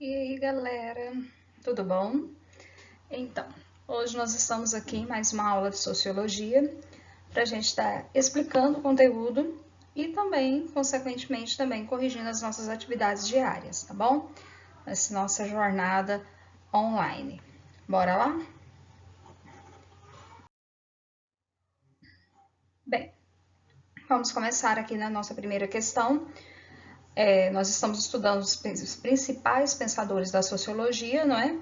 E aí, galera, tudo bom? Então, hoje nós estamos aqui em mais uma aula de Sociologia para a gente estar explicando o conteúdo e também, consequentemente, também corrigindo as nossas atividades diárias, tá bom? Nessa nossa jornada online. Bora lá? Bem, vamos começar aqui na nossa primeira questão. Nós estamos estudando os principais pensadores da Sociologia, não é?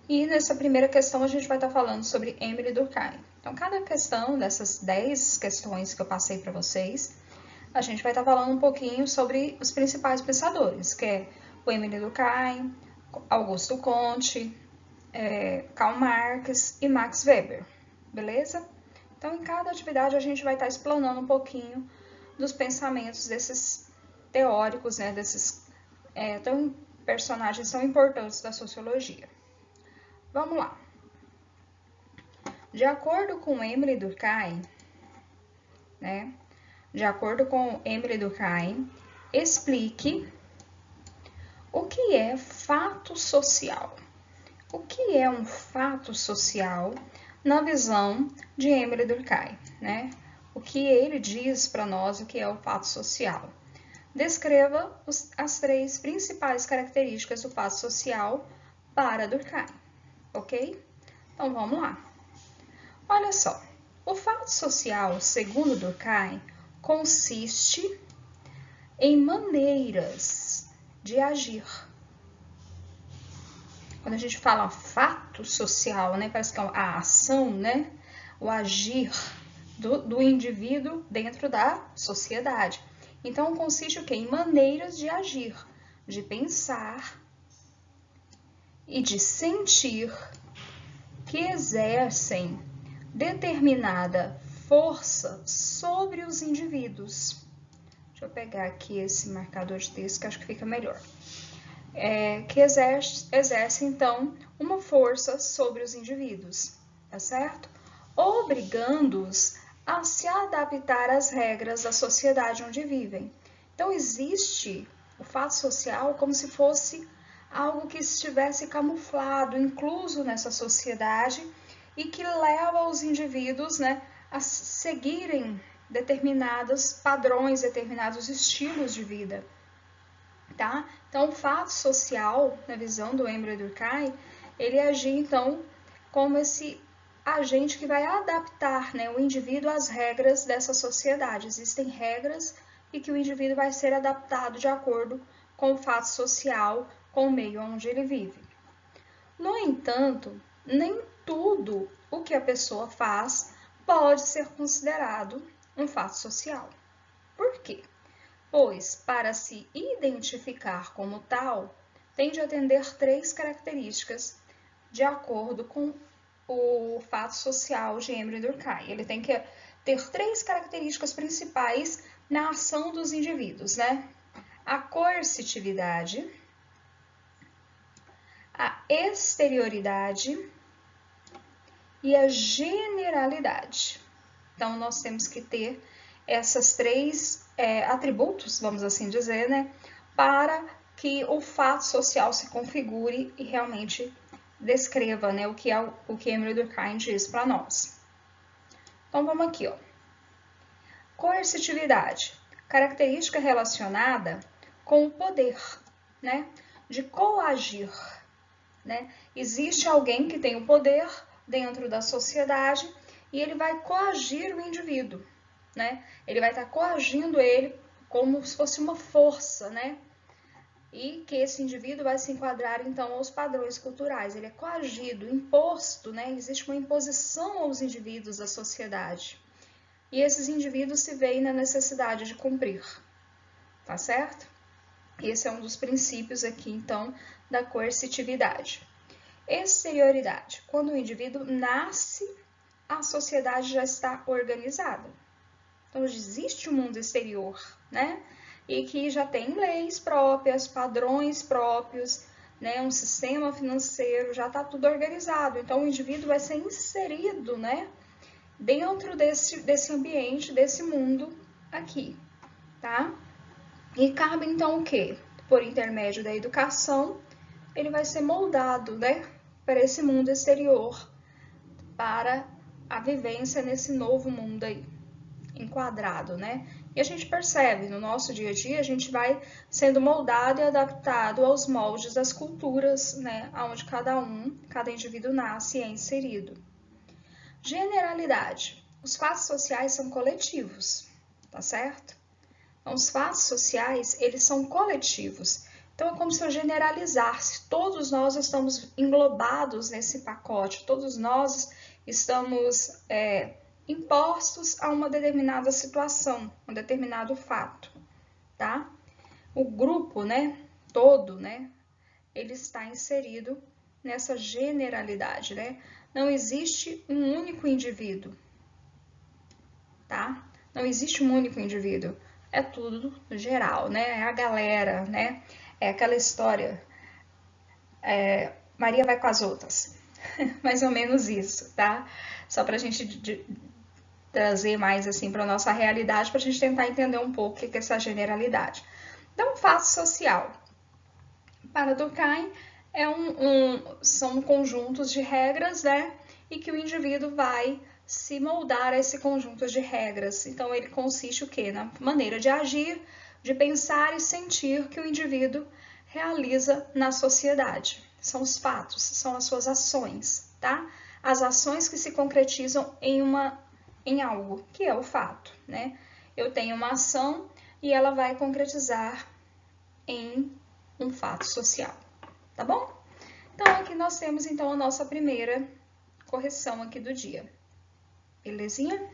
E nessa primeira questão a gente vai estar falando sobre Émile Durkheim. Então, cada questão dessas 10 questões que eu passei para vocês, a gente vai estar falando um pouquinho sobre os principais pensadores, que é o Émile Durkheim, Augusto Comte, Karl Marx e Max Weber, beleza? Então, em cada atividade a gente vai estar explanando um pouquinho dos pensamentos desses teóricos, né, desses personagens tão importantes da sociologia. Vamos lá. De acordo com Émile Durkheim, explique o que é fato social. O que é um fato social na visão de Émile Durkheim, né? O que ele diz para nós o que é o fato social. Descreva as 3 principais características do fato social para Durkheim, ok? Então vamos lá. Olha só, o fato social, segundo Durkheim, consiste em maneiras de agir. Quando a gente fala fato social, né, parece que é a ação, né, o agir do indivíduo dentro da sociedade. Então, consiste o quê? Em maneiras de agir, de pensar e de sentir que exercem determinada força sobre os indivíduos. Deixa eu pegar aqui esse marcador de texto que acho que fica melhor. Que exerce, então, uma força sobre os indivíduos, tá certo? Obrigando-os a se adaptar às regras da sociedade onde vivem. Então, existe o fato social como se fosse algo que estivesse camuflado, incluso nessa sociedade, e que leva os indivíduos, né, a seguirem determinados padrões, determinados estilos de vida. Tá? Então, o fato social, na visão do Émile Durkheim, ele agia, então, como esse agente que vai adaptar, né, o indivíduo às regras dessa sociedade. Existem regras e que o indivíduo vai ser adaptado de acordo com o fato social, com o meio onde ele vive. No entanto, nem tudo o que a pessoa faz pode ser considerado um fato social. Por quê? Pois, para se identificar como tal, tem de atender 3 características de acordo com o fato social de Émile Durkheim. Ele tem que ter 3 características principais na ação dos indivíduos, né? A coercitividade, a exterioridade e a generalidade. Então, nós temos que ter essas 3 atributos, vamos assim dizer, né, para que o fato social se configure e realmente descreva, né, o que Émile Durkheim diz para nós. Então, vamos aqui, ó. Coercitividade, característica relacionada com o poder, né, de coagir, né? Existe alguém que tem o poder dentro da sociedade e ele vai coagir o indivíduo, né? Ele vai estar coagindo ele como se fosse uma força, né? E que esse indivíduo vai se enquadrar, então, aos padrões culturais. Ele é coagido, imposto, né? Existe uma imposição aos indivíduos da sociedade. E esses indivíduos se veem na necessidade de cumprir, tá certo? Esse é um dos princípios aqui, então, da coercitividade. Exterioridade. Quando o indivíduo nasce, a sociedade já está organizada. Então, existe um mundo exterior, né? E que já tem leis próprias, padrões próprios, né? Um sistema financeiro, já está tudo organizado. Então, o indivíduo vai ser inserido, né? Dentro desse ambiente, desse mundo aqui, tá? E cabe, então, o quê? Por intermédio da educação, ele vai ser moldado, né, para esse mundo exterior, para a vivência nesse novo mundo aí, enquadrado, né? E a gente percebe, no nosso dia a dia, a gente vai sendo moldado e adaptado aos moldes das culturas, né, onde cada indivíduo nasce e é inserido. Generalidade. Os fatos sociais são coletivos, tá certo? Então, os fatos sociais, eles são coletivos. Então, é como se eu generalizasse. Todos nós estamos englobados nesse pacote, todos nós estamos impostos a uma determinada situação, um determinado fato, tá? O grupo, né, todo, né, ele está inserido nessa generalidade, né? Não existe um único indivíduo, tá? Não existe um único indivíduo. É tudo geral, né? É a galera, né? É aquela história, Maria vai com as outras. Mais ou menos isso, tá? Só pra gente trazer mais assim para nossa realidade, pra gente tentar entender um pouco o que é essa generalidade. Então, fato social. Para Durkheim, são conjuntos de regras, né? E que o indivíduo vai se moldar a esse conjunto de regras. Então, ele consiste o quê? Na maneira de agir, de pensar e sentir que o indivíduo realiza na sociedade. São os fatos, são as suas ações, tá? As ações que se concretizam em algo, que é o fato, né? Eu tenho uma ação e ela vai concretizar em um fato social, tá bom? Então, aqui nós temos, então, a nossa primeira correção aqui do dia. Belezinha?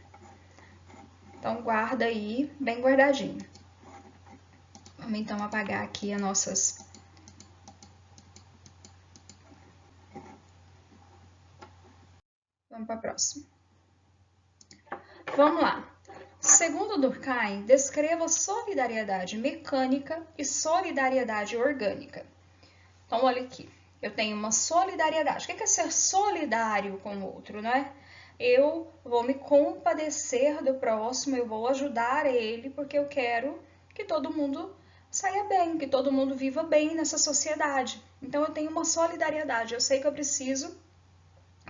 Então, guarda aí, bem guardadinho. Vamos, então, apagar aqui as nossas... Vamos para a próxima. Vamos lá. Segundo Durkheim, descreva solidariedade mecânica e solidariedade orgânica. Então, olha aqui. Eu tenho uma solidariedade. O que é ser solidário com o outro, né? Eu vou me compadecer do próximo, eu vou ajudar ele, porque eu quero que todo mundo saia bem, que todo mundo viva bem nessa sociedade. Então, eu tenho uma solidariedade. Eu sei que eu preciso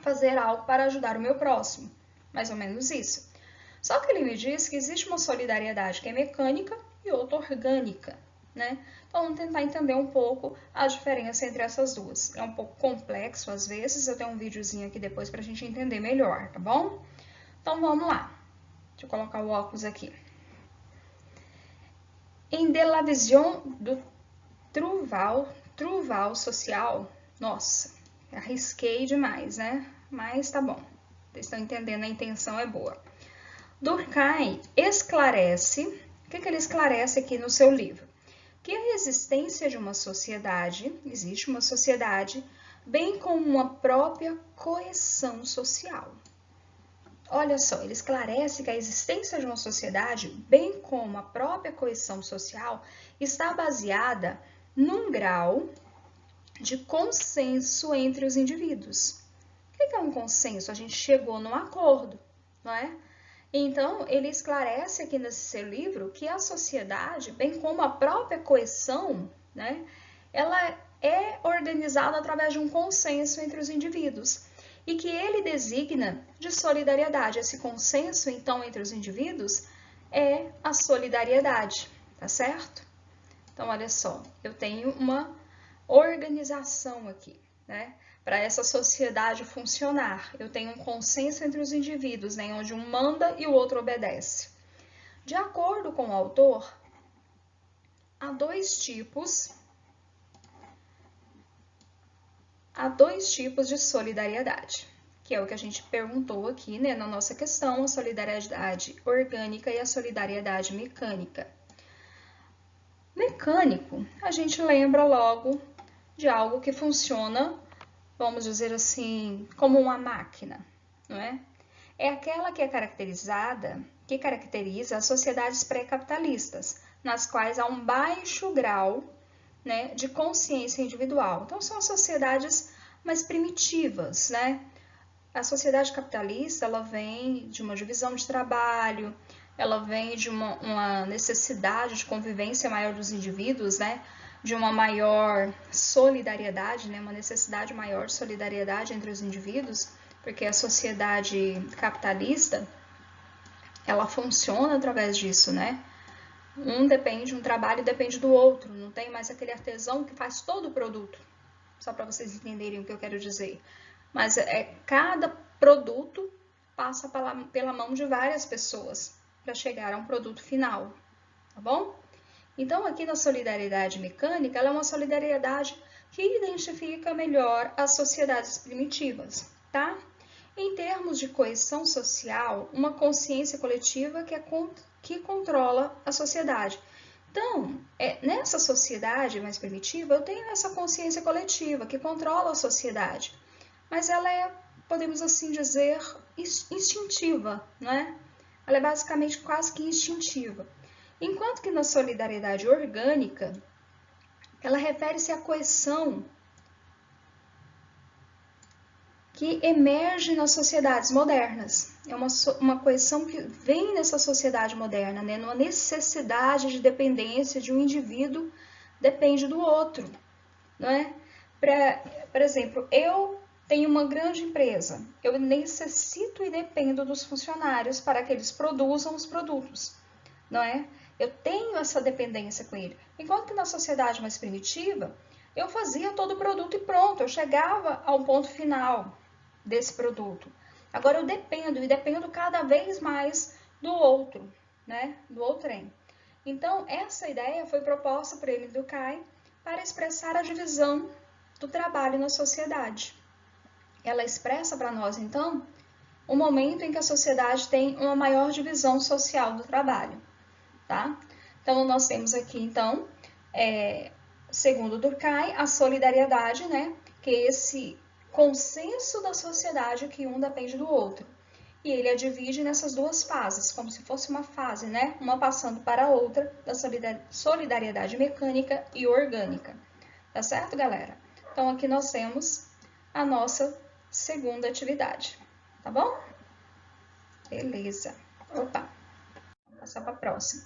fazer algo para ajudar o meu próximo. Mais ou menos isso. Só que ele me diz que existe uma solidariedade que é mecânica e outra orgânica, né? Então, vamos tentar entender um pouco a diferença entre essas duas. É um pouco complexo às vezes, eu tenho um videozinho aqui depois para a gente entender melhor, tá bom? Então, vamos lá. Deixa eu colocar o óculos aqui. Em De la Vision do Trouval social, nossa, arrisquei demais, né? Mas tá bom. Vocês estão entendendo, a intenção é boa. Durkheim esclarece, o que ele esclarece aqui no seu livro? Que a existência de uma sociedade, existe uma sociedade, bem como uma própria coesão social. Olha só, ele esclarece que a existência de uma sociedade, bem como a própria coesão social, está baseada num grau de consenso entre os indivíduos. O que é um consenso? A gente chegou num acordo, não é? Então, ele esclarece aqui nesse seu livro que a sociedade, bem como a própria coesão, né, ela é organizada através de um consenso entre os indivíduos e que ele designa de solidariedade. Esse consenso, então, entre os indivíduos é a solidariedade, tá certo? Então, olha só, eu tenho uma organização aqui, né? Para essa sociedade funcionar, eu tenho um consenso entre os indivíduos, né, onde um manda e o outro obedece. De acordo com o autor, há dois tipos de solidariedade, que é o que a gente perguntou aqui, né, na nossa questão, a solidariedade orgânica e a solidariedade mecânica. Mecânico, a gente lembra logo de algo que funciona, vamos dizer assim, como uma máquina, não é? É aquela que caracteriza as sociedades pré-capitalistas, nas quais há um baixo grau, né, de consciência individual. Então, são as sociedades mais primitivas, né? A sociedade capitalista, ela vem de uma divisão de trabalho, ela vem de uma necessidade de convivência maior dos indivíduos, né? de uma maior solidariedade, né? Uma necessidade maior de solidariedade entre os indivíduos, porque a sociedade capitalista, ela funciona através disso, né? Um trabalho depende do outro, não tem mais aquele artesão que faz todo o produto, só para vocês entenderem o que eu quero dizer. Mas cada produto passa pela mão de várias pessoas para chegar a um produto final, tá bom? Então, aqui na solidariedade mecânica, ela é uma solidariedade que identifica melhor as sociedades primitivas, tá? Em termos de coesão social, uma consciência coletiva que controla a sociedade. Então, nessa sociedade mais primitiva, eu tenho essa consciência coletiva que controla a sociedade, mas ela é, podemos assim dizer, instintiva, né? Ela é basicamente quase que instintiva. Enquanto que na solidariedade orgânica, ela refere-se à coesão que emerge nas sociedades modernas. É uma coesão que vem nessa sociedade moderna, né? Numa necessidade de dependência de um indivíduo depende do outro, não é? Por exemplo, eu tenho uma grande empresa, eu necessito e dependo dos funcionários para que eles produzam os produtos, não é? Eu tenho essa dependência com ele. Enquanto que na sociedade mais primitiva, eu fazia todo o produto e pronto, eu chegava ao ponto final desse produto. Agora eu dependo cada vez mais do outro, né? Do outrem. Então, essa ideia foi proposta por Emile Durkheim para expressar a divisão do trabalho na sociedade. Ela expressa para nós, então, o momento em que a sociedade tem uma maior divisão social do trabalho, tá? Então, nós temos aqui, então, segundo Durkheim, a solidariedade, né? Que é esse consenso da sociedade que um depende do outro. E ele a divide nessas duas fases, como se fosse uma fase, né? Uma passando para a outra, da solidariedade mecânica e orgânica. Tá certo, galera? Então, aqui nós temos a nossa segunda atividade, tá bom? Beleza. Opa, vou passar para a próxima.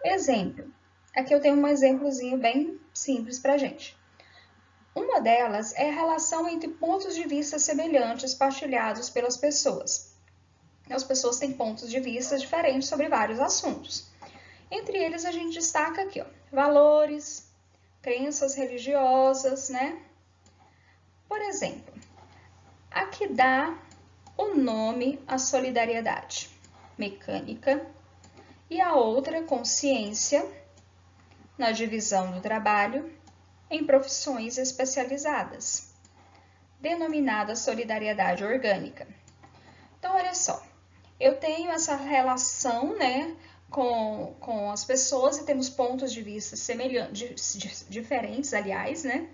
Exemplo. Aqui eu tenho um exemplozinho bem simples para gente. Uma delas é a relação entre pontos de vista semelhantes partilhados pelas pessoas. As pessoas têm pontos de vista diferentes sobre vários assuntos. Entre eles, a gente destaca aqui, ó, valores, crenças religiosas, né? Por exemplo, a que dá o nome à solidariedade mecânica e a outra consciência na divisão do trabalho em profissões especializadas, denominada solidariedade orgânica. Então, olha só, eu tenho essa relação, né, com as pessoas e temos pontos de vista semelhantes, diferentes, aliás, né?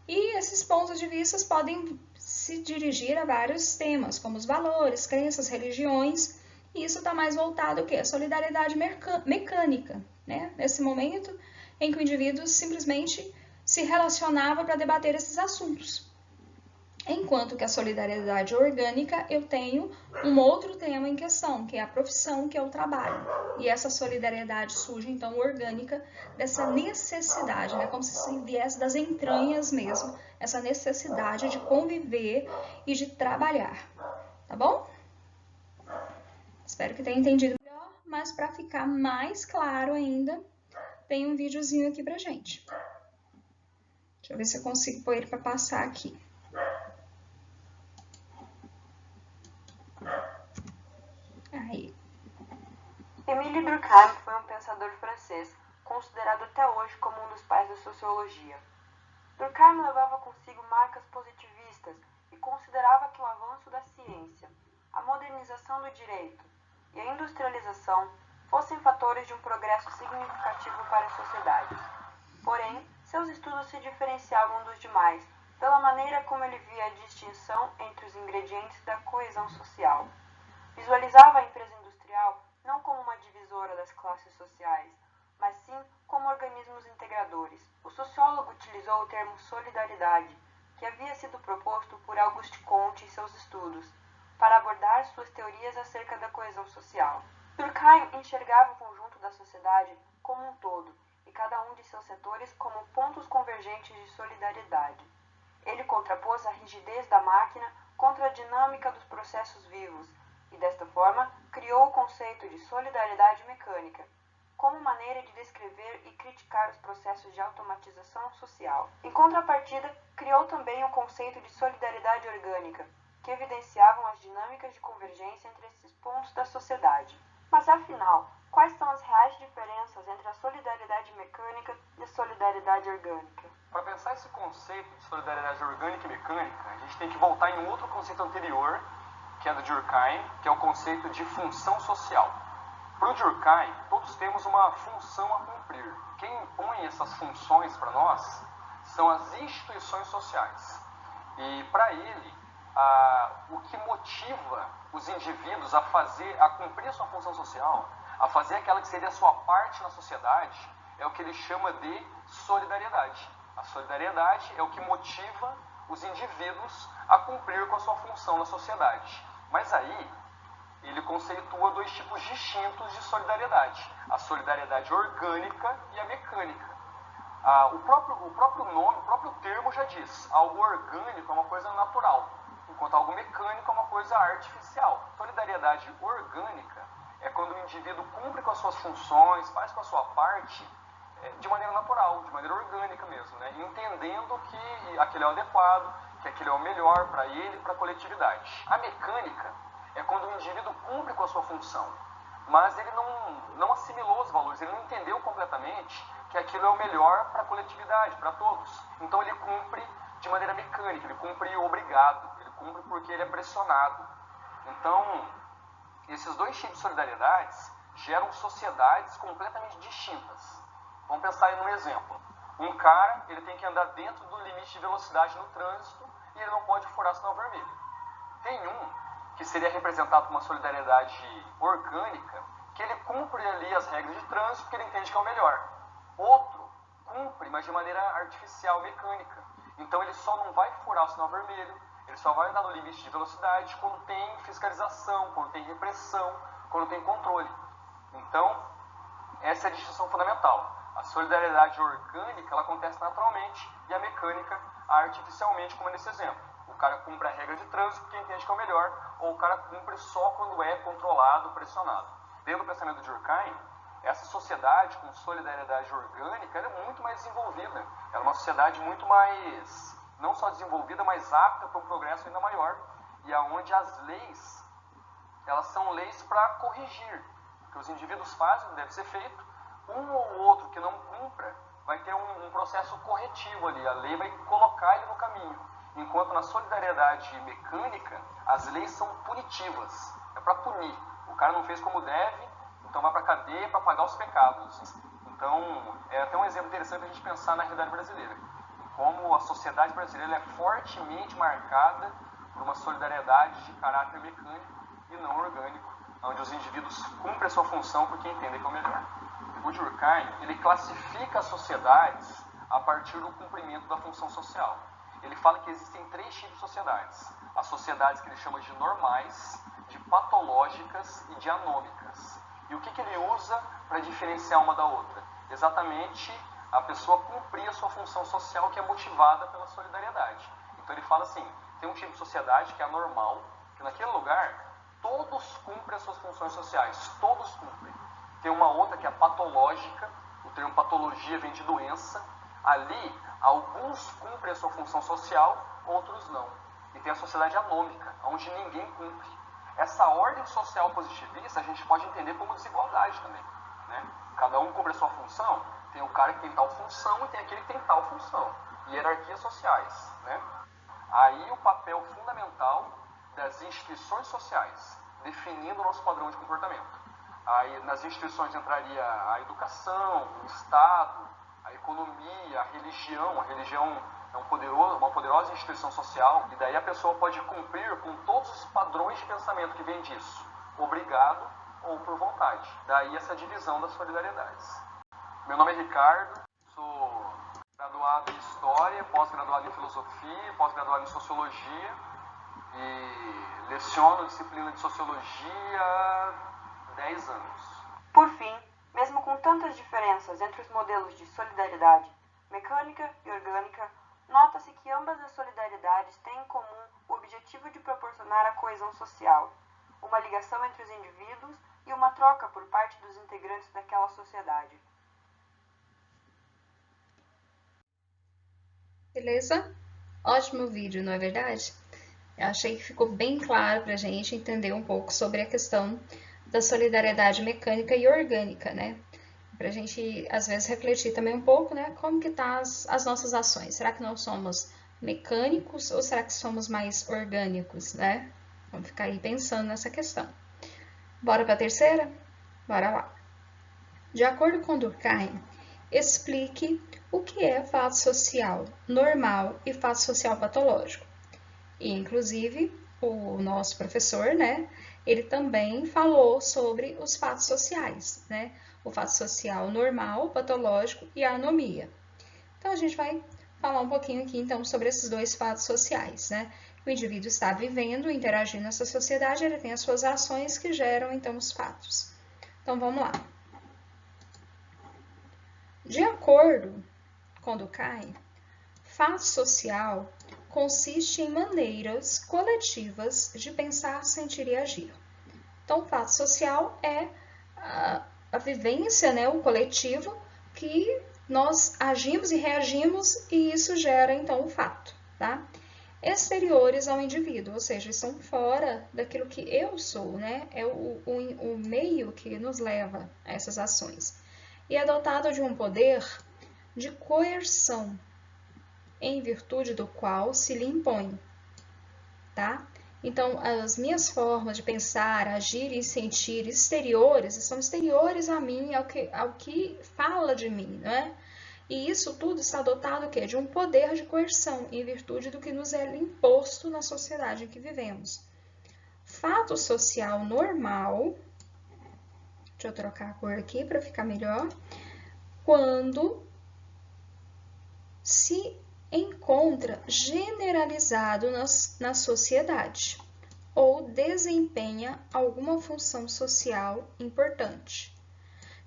E esses pontos de vista podem se dirigir a vários temas, como os valores, crenças, religiões, e isso está mais voltado ao quê? A solidariedade mecânica, né? Nesse momento em que o indivíduo simplesmente se relacionava para debater esses assuntos. Enquanto que a solidariedade orgânica, eu tenho um outro tema em questão, que é a profissão, que é o trabalho. E essa solidariedade surge, então, orgânica, dessa necessidade, né? Como se viesse das entranhas mesmo, essa necessidade de conviver e de trabalhar. Tá bom? Espero que tenha entendido melhor, mas para ficar mais claro ainda, tem um videozinho aqui pra gente. Deixa eu ver se eu consigo pôr ele para passar aqui. Aí. Émile Durkheim foi um pensador francês, considerado até hoje como um dos pais da sociologia. Durkheim levava consigo marcas positivistas e considerava que o avanço da ciência, a modernização do direito e a industrialização fossem fatores de um progresso significativo para as sociedades. Porém, seus estudos se diferenciavam dos demais pela maneira como ele via a distinção entre os ingredientes da coesão social. Visualizava a empresa industrial não como uma divisora das classes sociais, mas sim como organismos integradores. O sociólogo utilizou o termo solidariedade, que havia sido proposto por Auguste Comte em seus estudos, para abordar suas teorias acerca da coesão social. Durkheim enxergava o conjunto da sociedade como um todo e cada um de seus setores como pontos convergentes de solidariedade. Ele contrapôs a rigidez da máquina contra a dinâmica dos processos vivos e, desta forma, criou o conceito de solidariedade mecânica, como maneira de descrever e criticar os processos de automatização social. Em contrapartida, criou também o conceito de solidariedade orgânica, que evidenciavam as dinâmicas de convergência entre esses pontos da sociedade. Mas, afinal, quais são as reais diferenças entre a solidariedade mecânica e a solidariedade orgânica? Para pensar esse conceito de solidariedade orgânica e mecânica, a gente tem que voltar em um outro conceito anterior, que é do Durkheim, que é o conceito de função social. Para o Durkheim, todos temos uma função a cumprir. Quem impõe essas funções para nós são as instituições sociais. E para ele, o que motiva os indivíduos a cumprir a sua função social, a fazer aquela que seria a sua parte na sociedade, é o que ele chama de solidariedade. A solidariedade é o que motiva os indivíduos a cumprir com a sua função na sociedade. Mas aí, ele conceitua dois tipos distintos de solidariedade: a solidariedade orgânica e a mecânica. O próprio nome, o próprio termo já diz, algo orgânico é uma coisa natural, enquanto algo mecânico é uma coisa artificial. Solidariedade orgânica é quando o indivíduo cumpre com as suas funções, faz com a sua parte, de maneira natural, de maneira orgânica mesmo, né? Entendendo que aquele é o adequado, que aquele é o melhor para ele e para a coletividade. A mecânica é quando o indivíduo cumpre com a sua função, mas ele não assimilou os valores, ele não entendeu completamente que aquilo é o melhor para a coletividade, para todos. Então ele cumpre de maneira mecânica, ele cumpre obrigado, ele cumpre porque ele é pressionado. Então, esses dois tipos de solidariedades geram sociedades completamente distintas. Vamos pensar aí num exemplo. Um cara, ele tem que andar dentro do limite de velocidade no trânsito e ele não pode furar sinal vermelho. Tem um que seria representado por uma solidariedade orgânica, que ele cumpre ali as regras de trânsito porque ele entende que é o melhor. Outro cumpre, mas de maneira artificial, mecânica. Então ele só não vai furar o sinal vermelho, ele só vai andar no limite de velocidade quando tem fiscalização, quando tem repressão, quando tem controle. Então, essa é a distinção fundamental. A solidariedade orgânica ela acontece naturalmente e a mecânica artificialmente, como nesse exemplo. O cara cumpre a regra de trânsito porque entende que é o melhor, ou o cara cumpre só quando é controlado, pressionado. Dentro do pensamento de Durkheim, essa sociedade com solidariedade orgânica era muito mais desenvolvida. Era uma sociedade muito mais, não só desenvolvida, mas apta para um progresso ainda maior. E aonde as leis, elas são leis para corrigir. O que os indivíduos fazem não deve ser feito. Um ou outro que não cumpra vai ter um processo corretivo ali. A lei vai colocar ele no caminho. Enquanto na solidariedade mecânica, as leis são punitivas. É para punir. O cara não fez como deve, então vai para a cadeia para pagar os pecados. Então, é até um exemplo interessante a gente pensar na realidade brasileira. Como a sociedade brasileira é fortemente marcada por uma solidariedade de caráter mecânico e não orgânico, onde os indivíduos cumprem a sua função porque entendem que é o melhor. O Durkheim, ele classifica as sociedades a partir do cumprimento da função social. Ele fala que existem três tipos de sociedades. As sociedades que ele chama de normais, de patológicas e de anômicas. E o que ele usa para diferenciar uma da outra? Exatamente a pessoa cumprir a sua função social que é motivada pela solidariedade. Então ele fala assim, tem um tipo de sociedade que é a normal, que naquele lugar todos cumprem as suas funções sociais, todos cumprem. Tem uma outra que é a patológica, o termo patologia vem de doença. Ali, alguns cumprem a sua função social, outros não. E tem a sociedade anômica, onde ninguém cumpre. Essa ordem social positivista a gente pode entender como desigualdade também, né? Cada um cumpre a sua função, tem o cara que tem tal função e tem aquele que tem tal função. Hierarquias sociais, né? Aí o papel fundamental das instituições sociais, definindo o nosso padrão de comportamento. Aí nas instituições entraria a educação, o Estado, a economia, a religião. A religião é uma poderosa instituição social, e daí a pessoa pode cumprir com todos os padrões de pensamento que vem disso, obrigado ou por vontade. Daí essa divisão das solidariedades. Meu nome é Ricardo, sou graduado em História, pós-graduado em Filosofia, pós-graduado em Sociologia, e leciono disciplina de Sociologia há 10 anos. Por fim, Mesmo com tantas diferenças entre os modelos de solidariedade mecânica e orgânica, nota-se que ambas as solidariedades têm em comum o objetivo de proporcionar a coesão social, uma ligação entre os indivíduos e uma troca por parte dos integrantes daquela sociedade. Beleza? Ótimo vídeo, não é verdade? Eu achei que ficou bem claro para a gente entender um pouco sobre a questão da solidariedade mecânica e orgânica, né? Para a gente, às vezes, refletir também um pouco, né? Como que tá as nossas ações? Será que nós somos mecânicos ou será que somos mais orgânicos, né? Vamos ficar aí pensando nessa questão. Bora para a terceira? Bora lá. De acordo com Durkheim, explique o que é fato social normal e fato social patológico. E, inclusive, o nosso professor, né, ele também falou sobre os fatos sociais, né, o fato social normal, patológico e a anomia. Então, a gente vai falar um pouquinho aqui, então, sobre esses dois fatos sociais, né. O indivíduo está vivendo, interagindo nessa sociedade, ele tem as suas ações que geram, então, os fatos. Então, vamos lá. De acordo com Durkheim, fato social consiste em maneiras coletivas de pensar, sentir e agir. Então, o fato social é a vivência, né, o coletivo, que nós agimos e reagimos e isso gera, então, o fato, tá? Exteriores ao indivíduo, ou seja, estão fora daquilo que eu sou, né? É o meio que nos leva a essas ações. E é dotado de um poder de coerção, em virtude do qual se lhe impõe, tá? Então, as minhas formas de pensar, agir e sentir exteriores são exteriores a mim, ao que fala de mim, né? E isso tudo está dotado de um poder de coerção, em virtude do que nos é imposto na sociedade em que vivemos. Fato social normal, deixa eu trocar a cor aqui para ficar melhor, quando se encontra generalizado na sociedade ou desempenha alguma função social importante.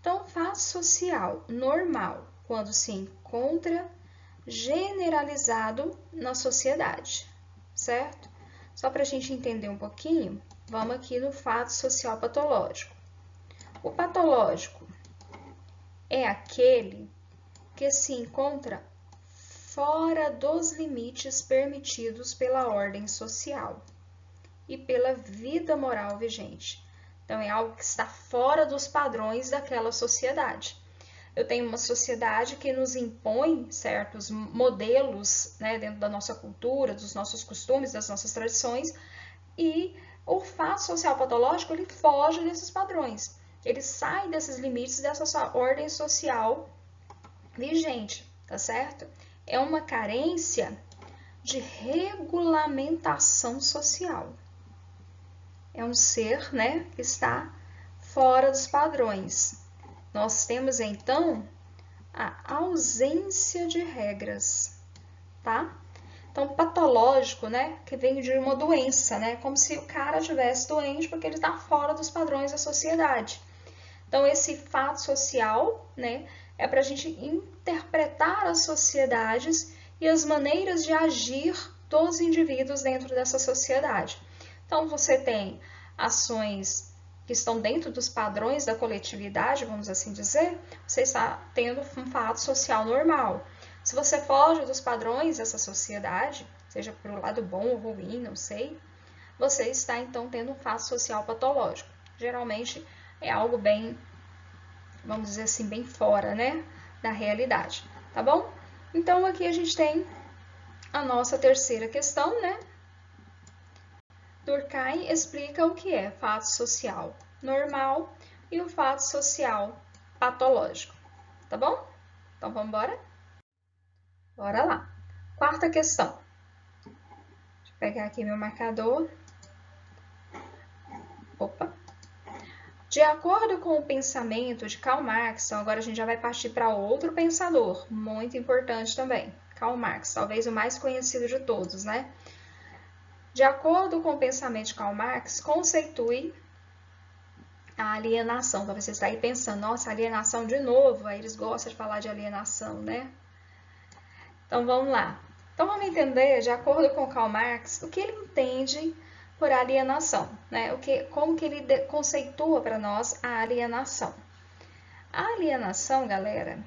Então, fato social normal, quando se encontra generalizado na sociedade, certo? Só para a gente entender um pouquinho, vamos aqui no fato social patológico. O patológico é aquele que se encontra fora dos limites permitidos pela ordem social e pela vida moral vigente. Então, é algo que está fora dos padrões daquela sociedade. Eu tenho uma sociedade que nos impõe certos modelos, né, dentro da nossa cultura, dos nossos costumes, das nossas tradições, e o fato social patológico, ele foge desses padrões. Ele sai desses limites dessa ordem social vigente, tá certo? É uma carência de regulamentação social. É um ser, né, que está fora dos padrões. Nós temos, então, a ausência de regras, tá? Então, patológico, né, que vem de uma doença, né, como se o cara estivesse doente porque ele está fora dos padrões da sociedade. Então, esse fato social, né, é para a gente interpretar as sociedades e as maneiras de agir dos indivíduos dentro dessa sociedade. Então, você tem ações que estão dentro dos padrões da coletividade, vamos assim dizer, você está tendo um fato social normal. Se você foge dos padrões dessa sociedade, seja pelo lado bom ou ruim, não sei, você está então tendo um fato social patológico. Geralmente é algo bem, vamos dizer assim, bem fora, né, da realidade, tá bom? Então, aqui a gente tem a nossa terceira questão, né? Durkheim explica o que é fato social normal e o fato social patológico, tá bom? Então, vamos embora? Bora lá. Quarta questão. Deixa eu pegar aqui meu marcador. Opa! De acordo com o pensamento de Karl Marx, então agora a gente já vai partir para outro pensador, muito importante também, Karl Marx, talvez o mais conhecido de todos, né? De acordo com o pensamento de Karl Marx, conceitue a alienação. Talvez você está aí pensando, nossa, alienação de novo. Aí eles gostam de falar de alienação, né? Então vamos lá. Então vamos entender, de acordo com Karl Marx, o que ele entende por alienação, né? Como que ele conceitua para nós a alienação. A alienação, galera,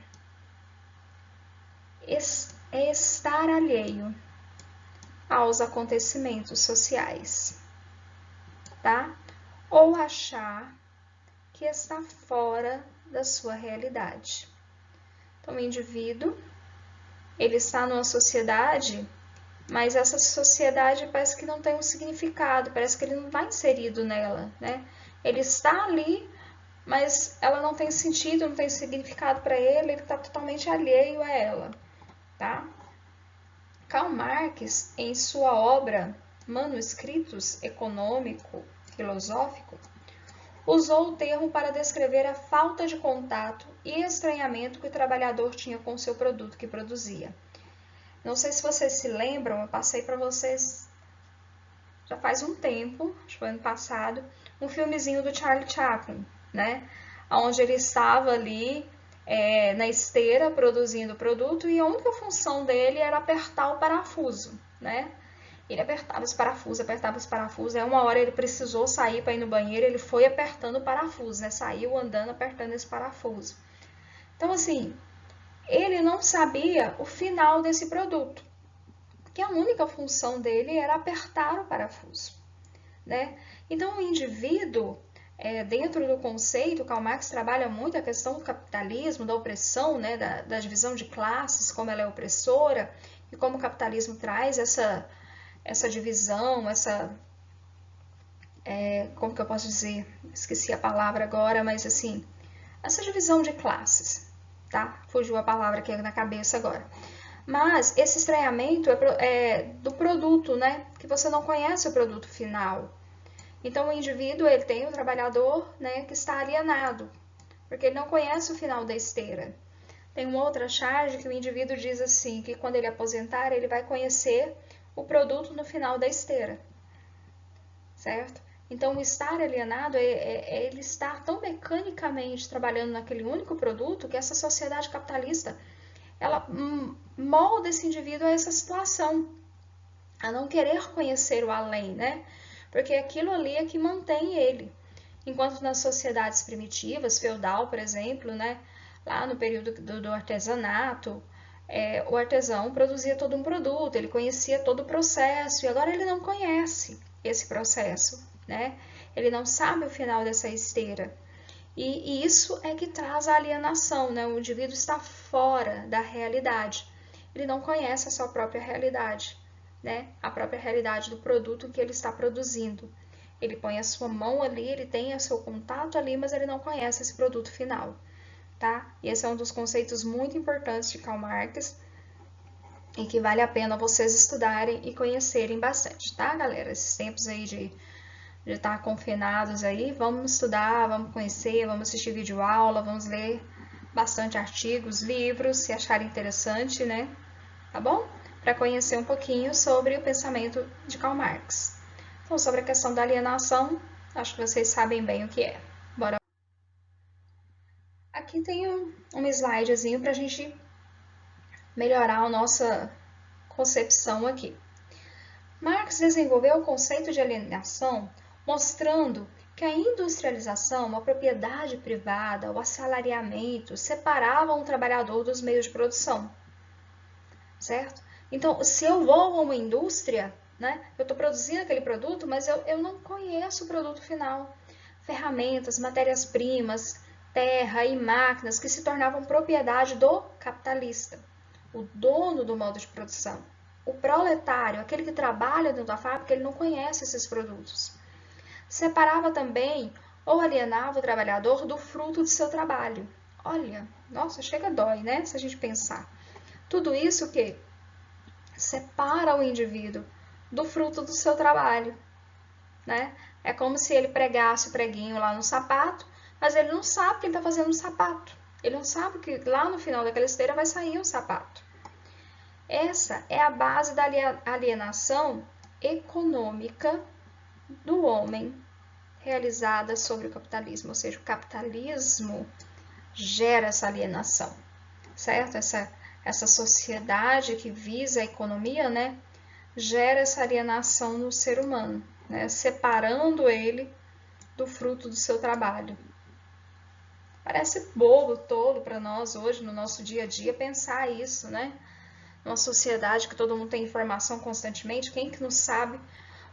é estar alheio aos acontecimentos sociais, tá? Ou achar que está fora da sua realidade. Então, o indivíduo, ele está numa sociedade, mas essa sociedade parece que não tem um significado, parece que ele não está inserido nela, né? Ele está ali, mas ela não tem sentido, não tem significado para ele está totalmente alheio a ela, tá? Karl Marx, em sua obra Manuscritos Econômico-Filosófico, usou o termo para descrever a falta de contato e estranhamento que o trabalhador tinha com o seu produto que produzia. Não sei se vocês se lembram, eu passei para vocês já faz um tempo, acho que foi ano passado, um filmezinho do Charlie Chaplin, né? Onde ele estava ali na esteira produzindo o produto e a única função dele era apertar o parafuso, né? Ele apertava os parafusos, aí uma hora ele precisou sair para ir no banheiro, ele foi apertando o parafuso, né? Saiu andando apertando esse parafuso. Então, assim, ele não sabia o final desse produto, porque a única função dele era apertar o parafuso, né? Então, o indivíduo, dentro do conceito, Karl Marx trabalha muito a questão do capitalismo, da opressão, né? Da divisão de classes, como ela é opressora, e como o capitalismo traz essa divisão, como que eu posso dizer? Esqueci a palavra agora, mas assim, essa divisão de classes, tá? Fugiu a palavra aqui na cabeça agora. Mas esse estranhamento é do produto, né? Que você não conhece o produto final. Então o indivíduo, ele tem o trabalhador, né, que está alienado, porque ele não conhece o final da esteira. Tem uma outra charge que o indivíduo diz assim, que quando ele aposentar, ele vai conhecer o produto no final da esteira, certo? Então, o estar alienado é ele estar tão mecanicamente trabalhando naquele único produto que essa sociedade capitalista, ela molda esse indivíduo a essa situação, a não querer conhecer o além, né? Porque aquilo ali é que mantém ele. Enquanto nas sociedades primitivas, feudal, por exemplo, né? Lá no período do artesanato, o artesão produzia todo um produto, ele conhecia todo o processo, e agora ele não conhece esse processo, né? Ele não sabe o final dessa esteira. E isso é que traz a alienação, né? O indivíduo está fora da realidade. Ele não conhece a sua própria realidade, né? A própria realidade do produto que ele está produzindo. Ele põe a sua mão ali, ele tem o seu contato ali, mas ele não conhece esse produto final, tá? E esse é um dos conceitos muito importantes de Karl Marx e que vale a pena vocês estudarem e conhecerem bastante, tá, galera? Esses tempos aí de estar confinados aí, vamos estudar, vamos conhecer, vamos assistir videoaula, vamos ler bastante artigos, livros, se acharem interessante, né? Tá bom? Para conhecer um pouquinho sobre o pensamento de Karl Marx. Então, sobre a questão da alienação, acho que vocês sabem bem o que é. Bora. Aqui tem um slidezinho para a gente melhorar a nossa concepção aqui. Marx desenvolveu o conceito de alienação mostrando que a industrialização, a propriedade privada, o assalariamento separavam o trabalhador dos meios de produção, certo? Então, se eu vou a uma indústria, né, eu estou produzindo aquele produto, mas eu não conheço o produto final. Ferramentas, matérias-primas, terra e máquinas que se tornavam propriedade do capitalista, o dono do modo de produção. O proletário, aquele que trabalha dentro da fábrica, ele não conhece esses produtos. Separava também ou alienava o trabalhador do fruto de seu trabalho. Olha, nossa, chega dói, né? Se a gente pensar. Tudo isso que separa o indivíduo do fruto do seu trabalho, né? É como se ele pregasse o preguinho lá no sapato, mas ele não sabe que ele está fazendo um sapato. Ele não sabe que lá no final daquela esteira vai sair um sapato. Essa é a base da alienação econômica do homem realizada sobre o capitalismo, ou seja, o capitalismo gera essa alienação, certo? Essa sociedade que visa a economia, né, gera essa alienação no ser humano, né, separando ele do fruto do seu trabalho. Parece bobo, tolo para nós hoje, no nosso dia a dia, pensar isso, né? Numa sociedade que todo mundo tem informação constantemente, quem que não sabe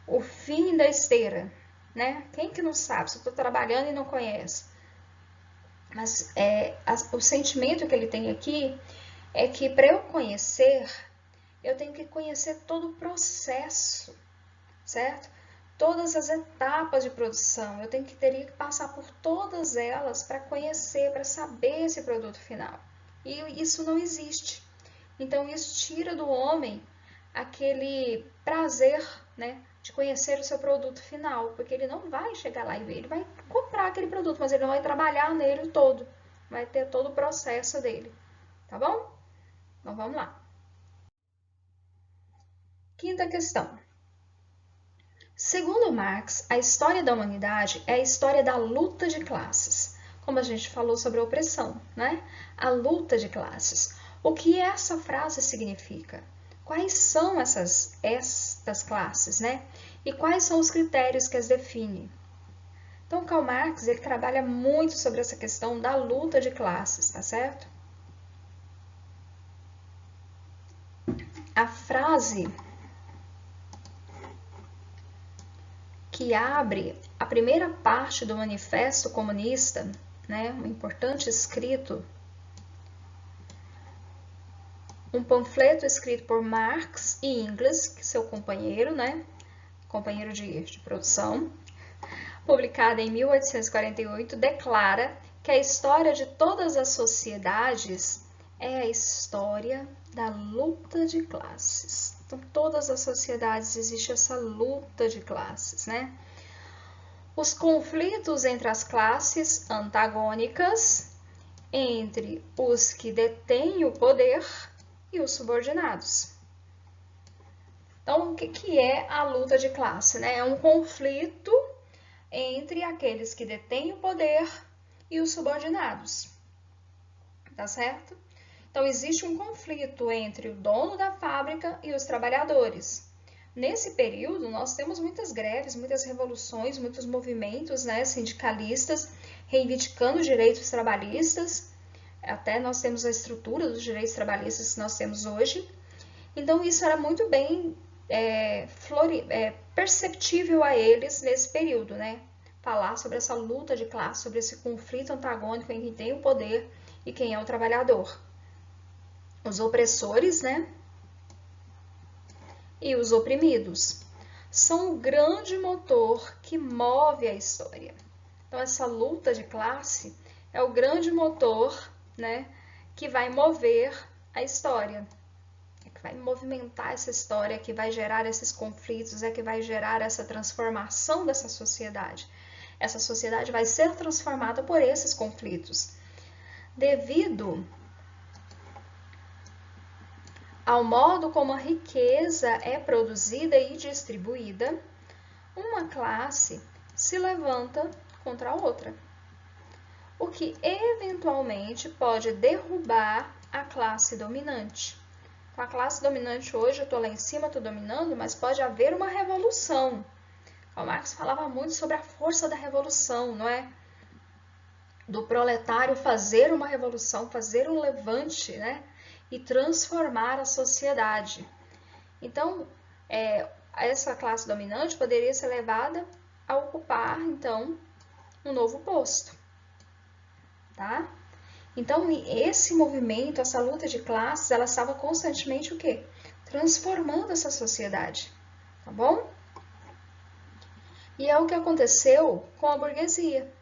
o fim da esteira, né? Quem que não sabe? Se eu estou trabalhando e não conhece. Mas o sentimento que ele tem aqui é que para eu conhecer, eu tenho que conhecer todo o processo, certo? Todas as etapas de produção, teria que passar por todas elas para conhecer, para saber esse produto final. E isso não existe. Então isso tira do homem aquele prazer, né, de conhecer o seu produto final, porque ele não vai chegar lá e ver, ele vai comprar aquele produto, mas ele não vai trabalhar nele todo, vai ter todo o processo dele, tá bom? Então vamos lá. Quinta questão. Segundo Marx, a história da humanidade é a história da luta de classes, como a gente falou sobre a opressão, né? A luta de classes. O que essa frase significa? Quais são estas classes, né? E quais são os critérios que as definem? Então, Karl Marx, ele trabalha muito sobre essa questão da luta de classes, tá certo? A frase que abre a primeira parte do Manifesto Comunista, né, um importante escrito, um panfleto escrito por Marx e Engels, seu companheiro, né, companheiro de produção, publicada em 1848, declara que a história de todas as sociedades é a história da luta de classes. Então, todas as sociedades existe essa luta de classes, né? Os conflitos entre as classes antagônicas, entre os que detêm o poder e os subordinados. Então, o que é a luta de classe, né? É um conflito entre aqueles que detêm o poder e os subordinados, tá certo? Então, existe um conflito entre o dono da fábrica e os trabalhadores. Nesse período, nós temos muitas greves, muitas revoluções, muitos movimentos, né, sindicalistas reivindicando direitos trabalhistas. Até nós temos a estrutura dos direitos trabalhistas que nós temos hoje. Então, isso era muito bem perceptível a eles nesse período, né? Falar sobre essa luta de classe, sobre esse conflito antagônico em quem tem o poder e quem é o trabalhador. Os opressores, né? E os oprimidos são o grande motor que move a história. Então, essa luta de classe é o grande motor, né, que vai mover a história, que vai movimentar essa história, que vai gerar esses conflitos, que vai gerar essa transformação dessa sociedade. Essa sociedade vai ser transformada por esses conflitos. Devido ao modo como a riqueza é produzida e distribuída, uma classe se levanta contra a outra, o que eventualmente pode derrubar a classe dominante. Então, a classe dominante hoje, eu estou lá em cima, estou dominando, mas pode haver uma revolução. Karl Marx falava muito sobre a força da revolução, não é? Do proletário fazer uma revolução, fazer um levante, né? E transformar a sociedade. Então, essa classe dominante poderia ser levada a ocupar, então, um novo posto, tá? Então, esse movimento, essa luta de classes, ela estava constantemente o quê? Transformando essa sociedade, tá bom? E é o que aconteceu com a burguesia.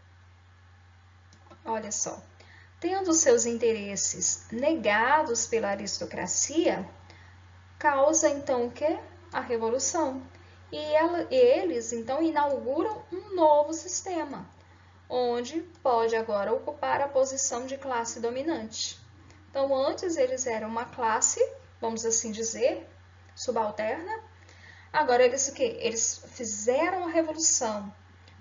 Olha só. Tendo seus interesses negados pela aristocracia, causa então o quê? A revolução. E eles então inauguram um novo sistema, onde pode agora ocupar a posição de classe dominante. Então, antes eles eram uma classe, vamos assim dizer, subalterna. Agora eles o quê? Eles fizeram a revolução,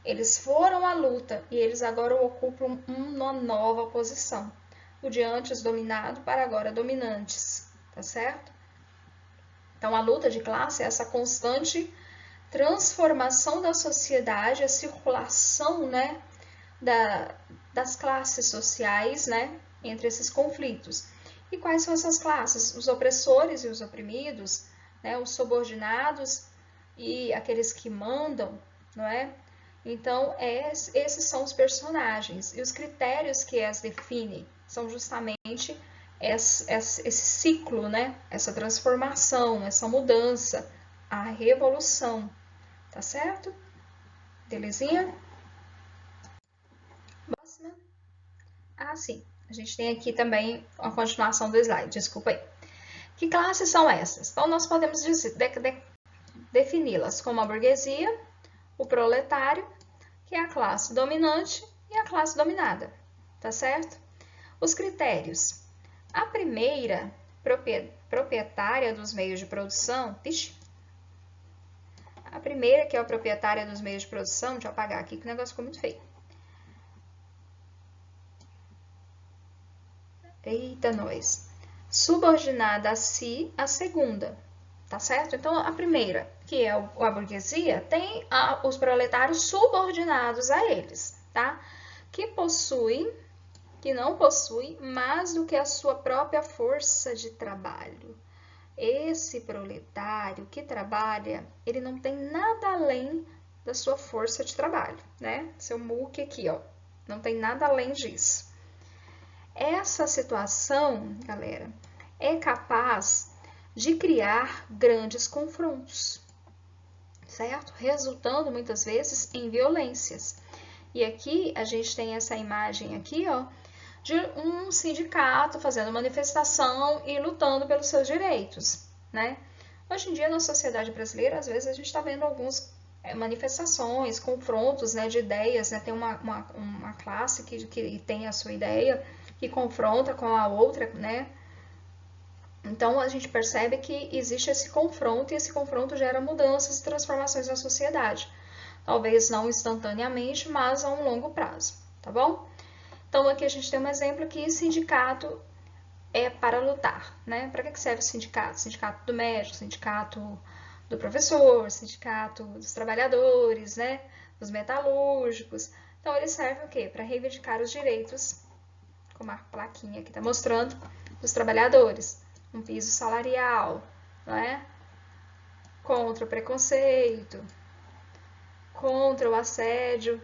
Eles foram à luta e eles agora ocupam uma nova posição. O de antes dominado para agora dominantes, tá certo? Então, a luta de classe é essa constante transformação da sociedade, a circulação, né, das classes sociais, né, entre esses conflitos. E quais são essas classes? Os opressores e os oprimidos, né, os subordinados e aqueles que mandam, não é? Então, esses são os personagens. E os critérios que as definem são justamente esse ciclo, né? Essa transformação, essa mudança, a revolução. Tá certo? Belezinha? Próxima. Ah, sim. A gente tem aqui também a continuação do slide. Desculpa aí. Que classes são essas? Então, nós podemos defini-las como a burguesia, o proletário, que é a classe dominante, e a classe dominada, tá certo? Os critérios. A primeira, proprietária dos meios de produção, a primeira, que é a proprietária dos meios de produção, deixa eu apagar aqui que o negócio ficou muito feio. Eita, nós. Subordinada a si, a segunda, tá certo? Então, a primeira, que é a burguesia, tem os proletários subordinados a eles, tá? Que não possuem mais do que a sua própria força de trabalho. Esse proletário que trabalha, ele não tem nada além da sua força de trabalho, né? Seu muque aqui, ó, não tem nada além disso. Essa situação, galera, é capaz de criar grandes confrontos, certo? Resultando muitas vezes em violências. E aqui a gente tem essa imagem aqui, ó, de um sindicato fazendo manifestação e lutando pelos seus direitos, né? Hoje em dia, na sociedade brasileira, às vezes a gente está vendo algumas manifestações, confrontos, né, de ideias, né? Tem uma classe que tem a sua ideia, que confronta com a outra, né? Então, a gente percebe que existe esse confronto e esse confronto gera mudanças e transformações na sociedade. Talvez não instantaneamente, mas a um longo prazo, tá bom? Então, aqui a gente tem um exemplo que sindicato é para lutar, né? Para que serve o sindicato? Sindicato do médico, sindicato do professor, sindicato dos trabalhadores, né? Dos metalúrgicos. Então, ele serve o quê? Para reivindicar os direitos, como a plaquinha aqui está mostrando, dos trabalhadores. Um piso salarial, não é? Contra o preconceito, contra o assédio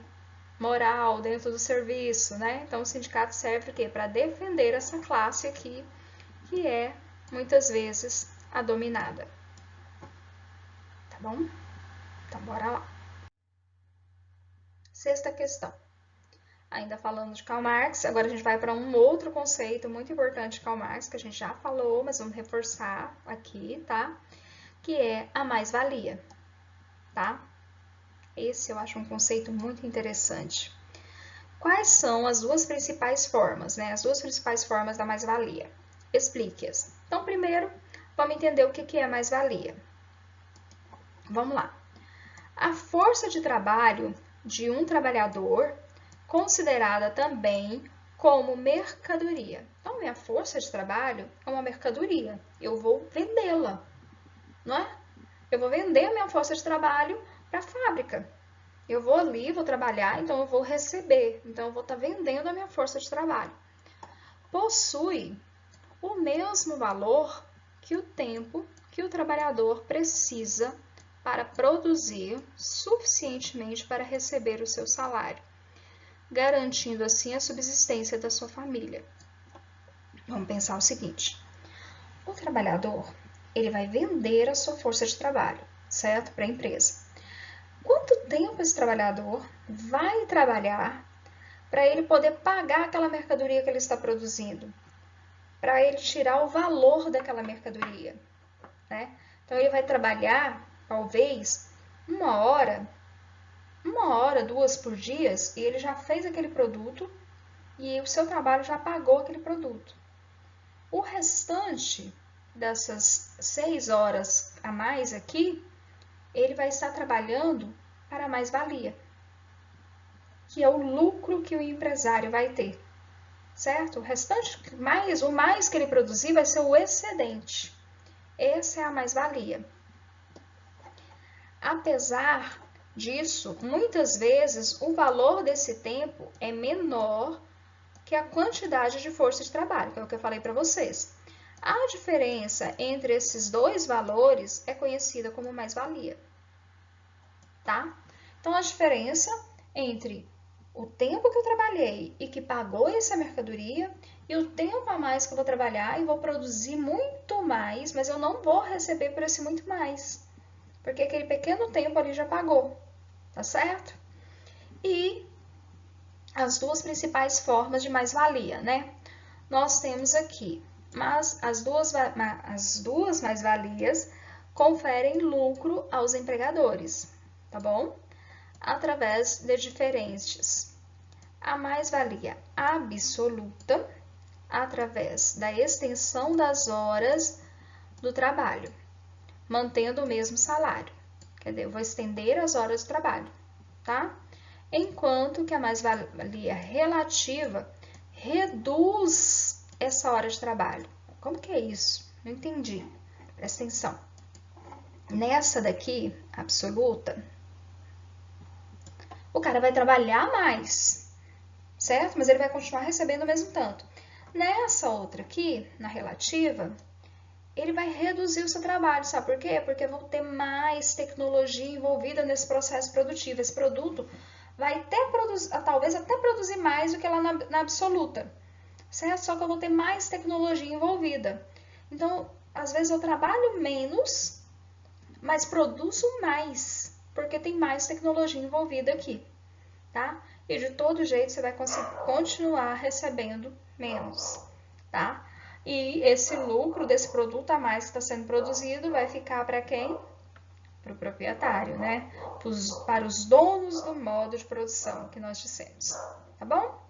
moral dentro do serviço, né? Então, o sindicato serve o quê? Para defender essa classe aqui, que é, muitas vezes, a dominada. Tá bom? Então, bora lá. Sexta questão. Ainda falando de Karl Marx, agora a gente vai para um outro conceito muito importante de Karl Marx, que a gente já falou, mas vamos reforçar aqui, tá? Que é a mais-valia, tá? Esse eu acho um conceito muito interessante. Quais são as duas principais formas, né? As duas principais formas da mais-valia. Explique-as. Então, primeiro, vamos entender o que é mais-valia. Vamos lá. A força de trabalho de um trabalhador, considerada também como mercadoria. Então, minha força de trabalho é uma mercadoria. Eu vou vendê-la, não é? Eu vou vender a minha força de trabalho para a fábrica. Eu vou ali, vou trabalhar, então eu vou receber. Então, eu vou estar vendendo a minha força de trabalho. Possui o mesmo valor que o tempo que o trabalhador precisa para produzir suficientemente para receber o seu salário, garantindo assim a subsistência da sua família. Vamos pensar o seguinte: o trabalhador, ele vai vender a sua força de trabalho, certo? Para a empresa. Quanto tempo esse trabalhador vai trabalhar para ele poder pagar aquela mercadoria que ele está produzindo? Para ele tirar o valor daquela mercadoria, né? Então, ele vai trabalhar, talvez, uma hora, 2 por dia, e ele já fez aquele produto e o seu trabalho já pagou aquele produto. O restante dessas 6 horas a mais aqui, ele vai estar trabalhando para a mais-valia, que é o lucro que o empresário vai ter, certo? O restante, o mais que ele produzir vai ser o excedente. Essa é a mais-valia. Apesar disso, muitas vezes o valor desse tempo é menor que a quantidade de força de trabalho, que é o que eu falei para vocês. A diferença entre esses dois valores é conhecida como mais-valia, tá? Então, a diferença entre o tempo que eu trabalhei e que pagou essa mercadoria e o tempo a mais que eu vou trabalhar e vou produzir muito mais, mas eu não vou receber por esse muito mais, porque aquele pequeno tempo ali já pagou, tá certo? E as duas principais formas de mais-valia, né? Nós temos aqui, mas as duas mais-valias conferem lucro aos empregadores, tá bom? Através de diferentes. A mais-valia absoluta, através da extensão das horas do trabalho, mantendo o mesmo salário. Quer dizer, eu vou estender as horas de trabalho, tá? Enquanto que a mais-valia relativa reduz essa hora de trabalho. Como que é isso? Não entendi. Presta atenção. Nessa daqui, absoluta, o cara vai trabalhar mais, certo? Mas ele vai continuar recebendo o mesmo tanto. Nessa outra aqui, na relativa, ele vai reduzir o seu trabalho, sabe por quê? Porque vão ter mais tecnologia envolvida nesse processo produtivo. Esse produto vai até produzir, talvez até produzir mais do que lá na absoluta, certo? Só que eu vou ter mais tecnologia envolvida. Então, às vezes eu trabalho menos, mas produzo mais, porque tem mais tecnologia envolvida aqui, tá? E de todo jeito você vai conseguir continuar recebendo menos, tá? E esse lucro desse produto a mais que está sendo produzido vai ficar para quem? Para o proprietário, né? Para os donos do modo de produção que nós dissemos, tá bom?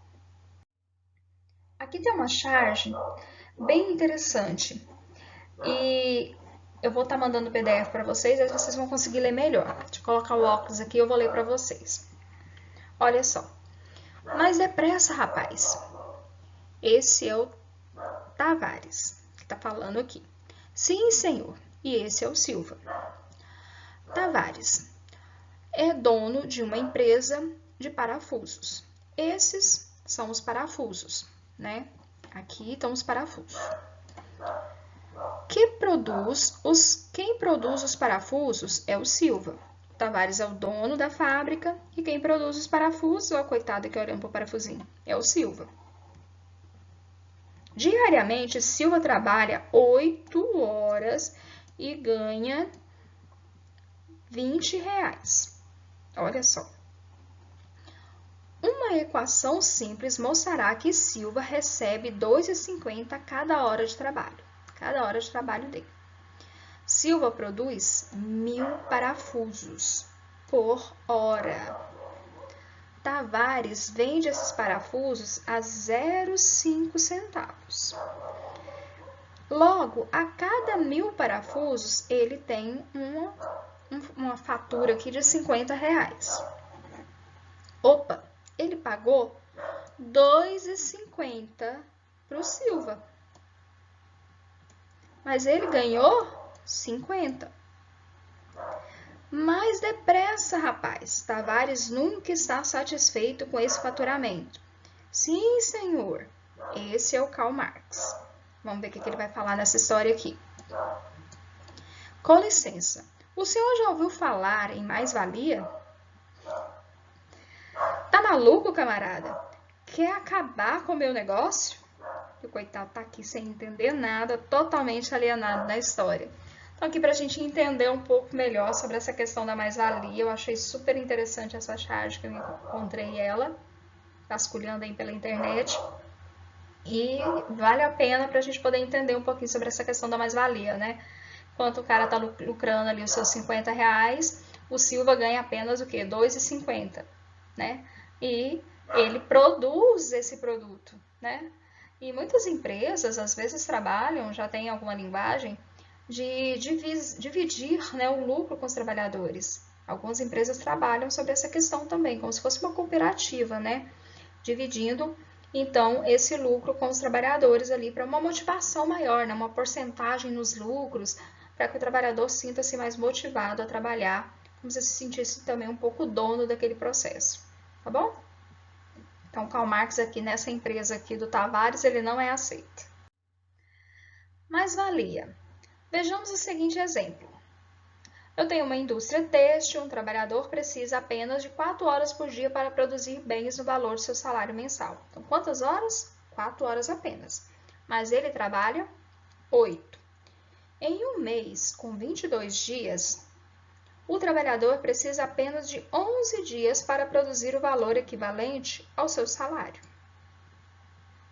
Aqui tem uma charge bem interessante e eu vou estar mandando o PDF para vocês, aí vocês vão conseguir ler melhor. Deixa eu colocar o óculos aqui e eu vou ler para vocês. Olha só. Mas depressa, rapaz. Esse é o Tavares que está falando aqui. Sim, senhor. E esse é o Silva. Tavares é dono de uma empresa de parafusos. Esses são os parafusos, né? Aqui estão os parafusos. Quem produz os parafusos é o Silva. O Tavares é o dono da fábrica e quem produz os parafusos, ó, coitado que olhando para o parafusinho, é o Silva. Diariamente, Silva trabalha 8 horas e ganha R$20. Olha só. Uma equação simples mostrará que Silva recebe R$2,50 cada hora de trabalho. Cada hora de trabalho dele. Silva produz 1.000 parafusos por hora. Tavares vende esses parafusos a 0,5 centavos. Logo, a cada 1.000 parafusos, ele tem uma fatura aqui de R$50. Opa, ele pagou R$2,50 para o Silva. Mas ele ganhou 50. Mais depressa, rapaz. Tavares nunca está satisfeito com esse faturamento. Sim, senhor. Esse é o Karl Marx. Vamos ver o que ele vai falar nessa história aqui. Com licença. O senhor já ouviu falar em mais-valia? Tá maluco, camarada? Quer acabar com o meu negócio? E o coitado tá aqui sem entender nada, totalmente alienado na história. Então, aqui para a gente entender um pouco melhor sobre essa questão da mais-valia, eu achei super interessante essa charge que eu encontrei ela, vasculhando aí pela internet. E vale a pena para a gente poder entender um pouquinho sobre essa questão da mais-valia, né? Enquanto o cara tá lucrando ali os seus R$50, o Silva ganha apenas o quê? R$2,50, né? E ele produz esse produto, né? E muitas empresas, às vezes, trabalham, já tem alguma linguagem, de dividir, né, o lucro com os trabalhadores. Algumas empresas trabalham sobre essa questão também, como se fosse uma cooperativa, né? Dividindo, então, esse lucro com os trabalhadores ali para uma motivação maior, né? Uma porcentagem nos lucros, para que o trabalhador sinta-se mais motivado a trabalhar, como se sentisse também um pouco dono daquele processo, tá bom? Então, Karl Marx aqui nessa empresa aqui do Tavares, ele não é aceito. Mais-valia. Vejamos o seguinte exemplo. Eu tenho uma indústria têxtil, um trabalhador precisa apenas de 4 horas por dia para produzir bens no valor do seu salário mensal. Então, quantas horas? 4 horas apenas. Mas ele trabalha 8. Em um mês, com 22 dias, o trabalhador precisa apenas de 11 dias para produzir o valor equivalente ao seu salário.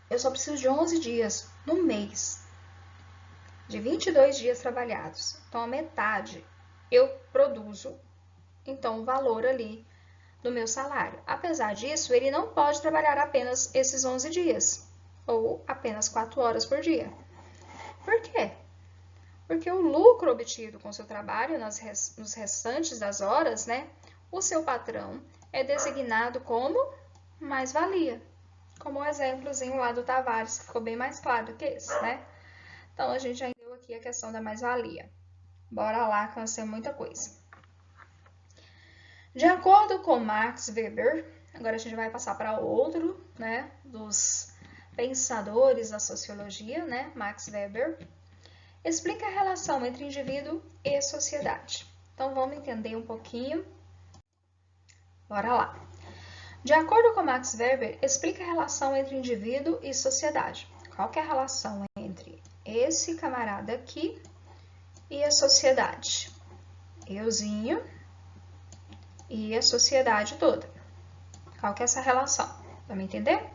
Eu só preciso de 11 dias no mês, de 22 dias trabalhados. Então, a metade eu produzo, então, o valor ali do meu salário. Apesar disso, ele não pode trabalhar apenas esses 11 dias, ou apenas 4 horas por dia. Por quê? Porque o lucro obtido com o seu trabalho nos restantes das horas, né, o seu patrão é designado como mais-valia. Como o exemplozinho lá do Tavares, que ficou bem mais claro do que esse, né? Então, a gente já entendeu aqui a questão da mais-valia. Bora lá, que nós temos muita coisa. De acordo com Max Weber, agora a gente vai passar para outro, né, dos pensadores da sociologia, né, Max Weber, explica a relação entre indivíduo e sociedade. Então, vamos entender um pouquinho. Bora lá. De acordo com Max Weber, explica a relação entre indivíduo e sociedade. Qual que é a relação entre esse camarada aqui e a sociedade? Euzinho e a sociedade toda. Qual que é essa relação? Vamos entender?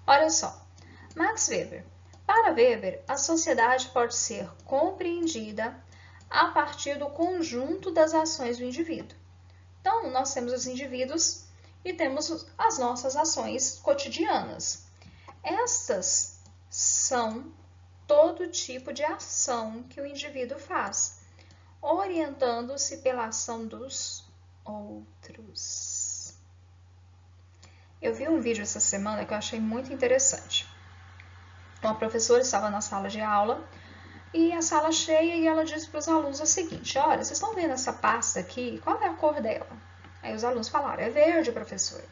Olha só. Max Weber. Para Weber, a sociedade pode ser compreendida a partir do conjunto das ações do indivíduo. Então, nós temos os indivíduos e temos as nossas ações cotidianas. Estas são todo tipo de ação que o indivíduo faz, orientando-se pela ação dos outros. Eu vi um vídeo essa semana que eu achei muito interessante. Uma professora estava na sala de aula e a sala cheia e ela disse para os alunos o seguinte: olha, vocês estão vendo essa pasta aqui? Qual é a cor dela? Aí os alunos falaram: é verde, professora.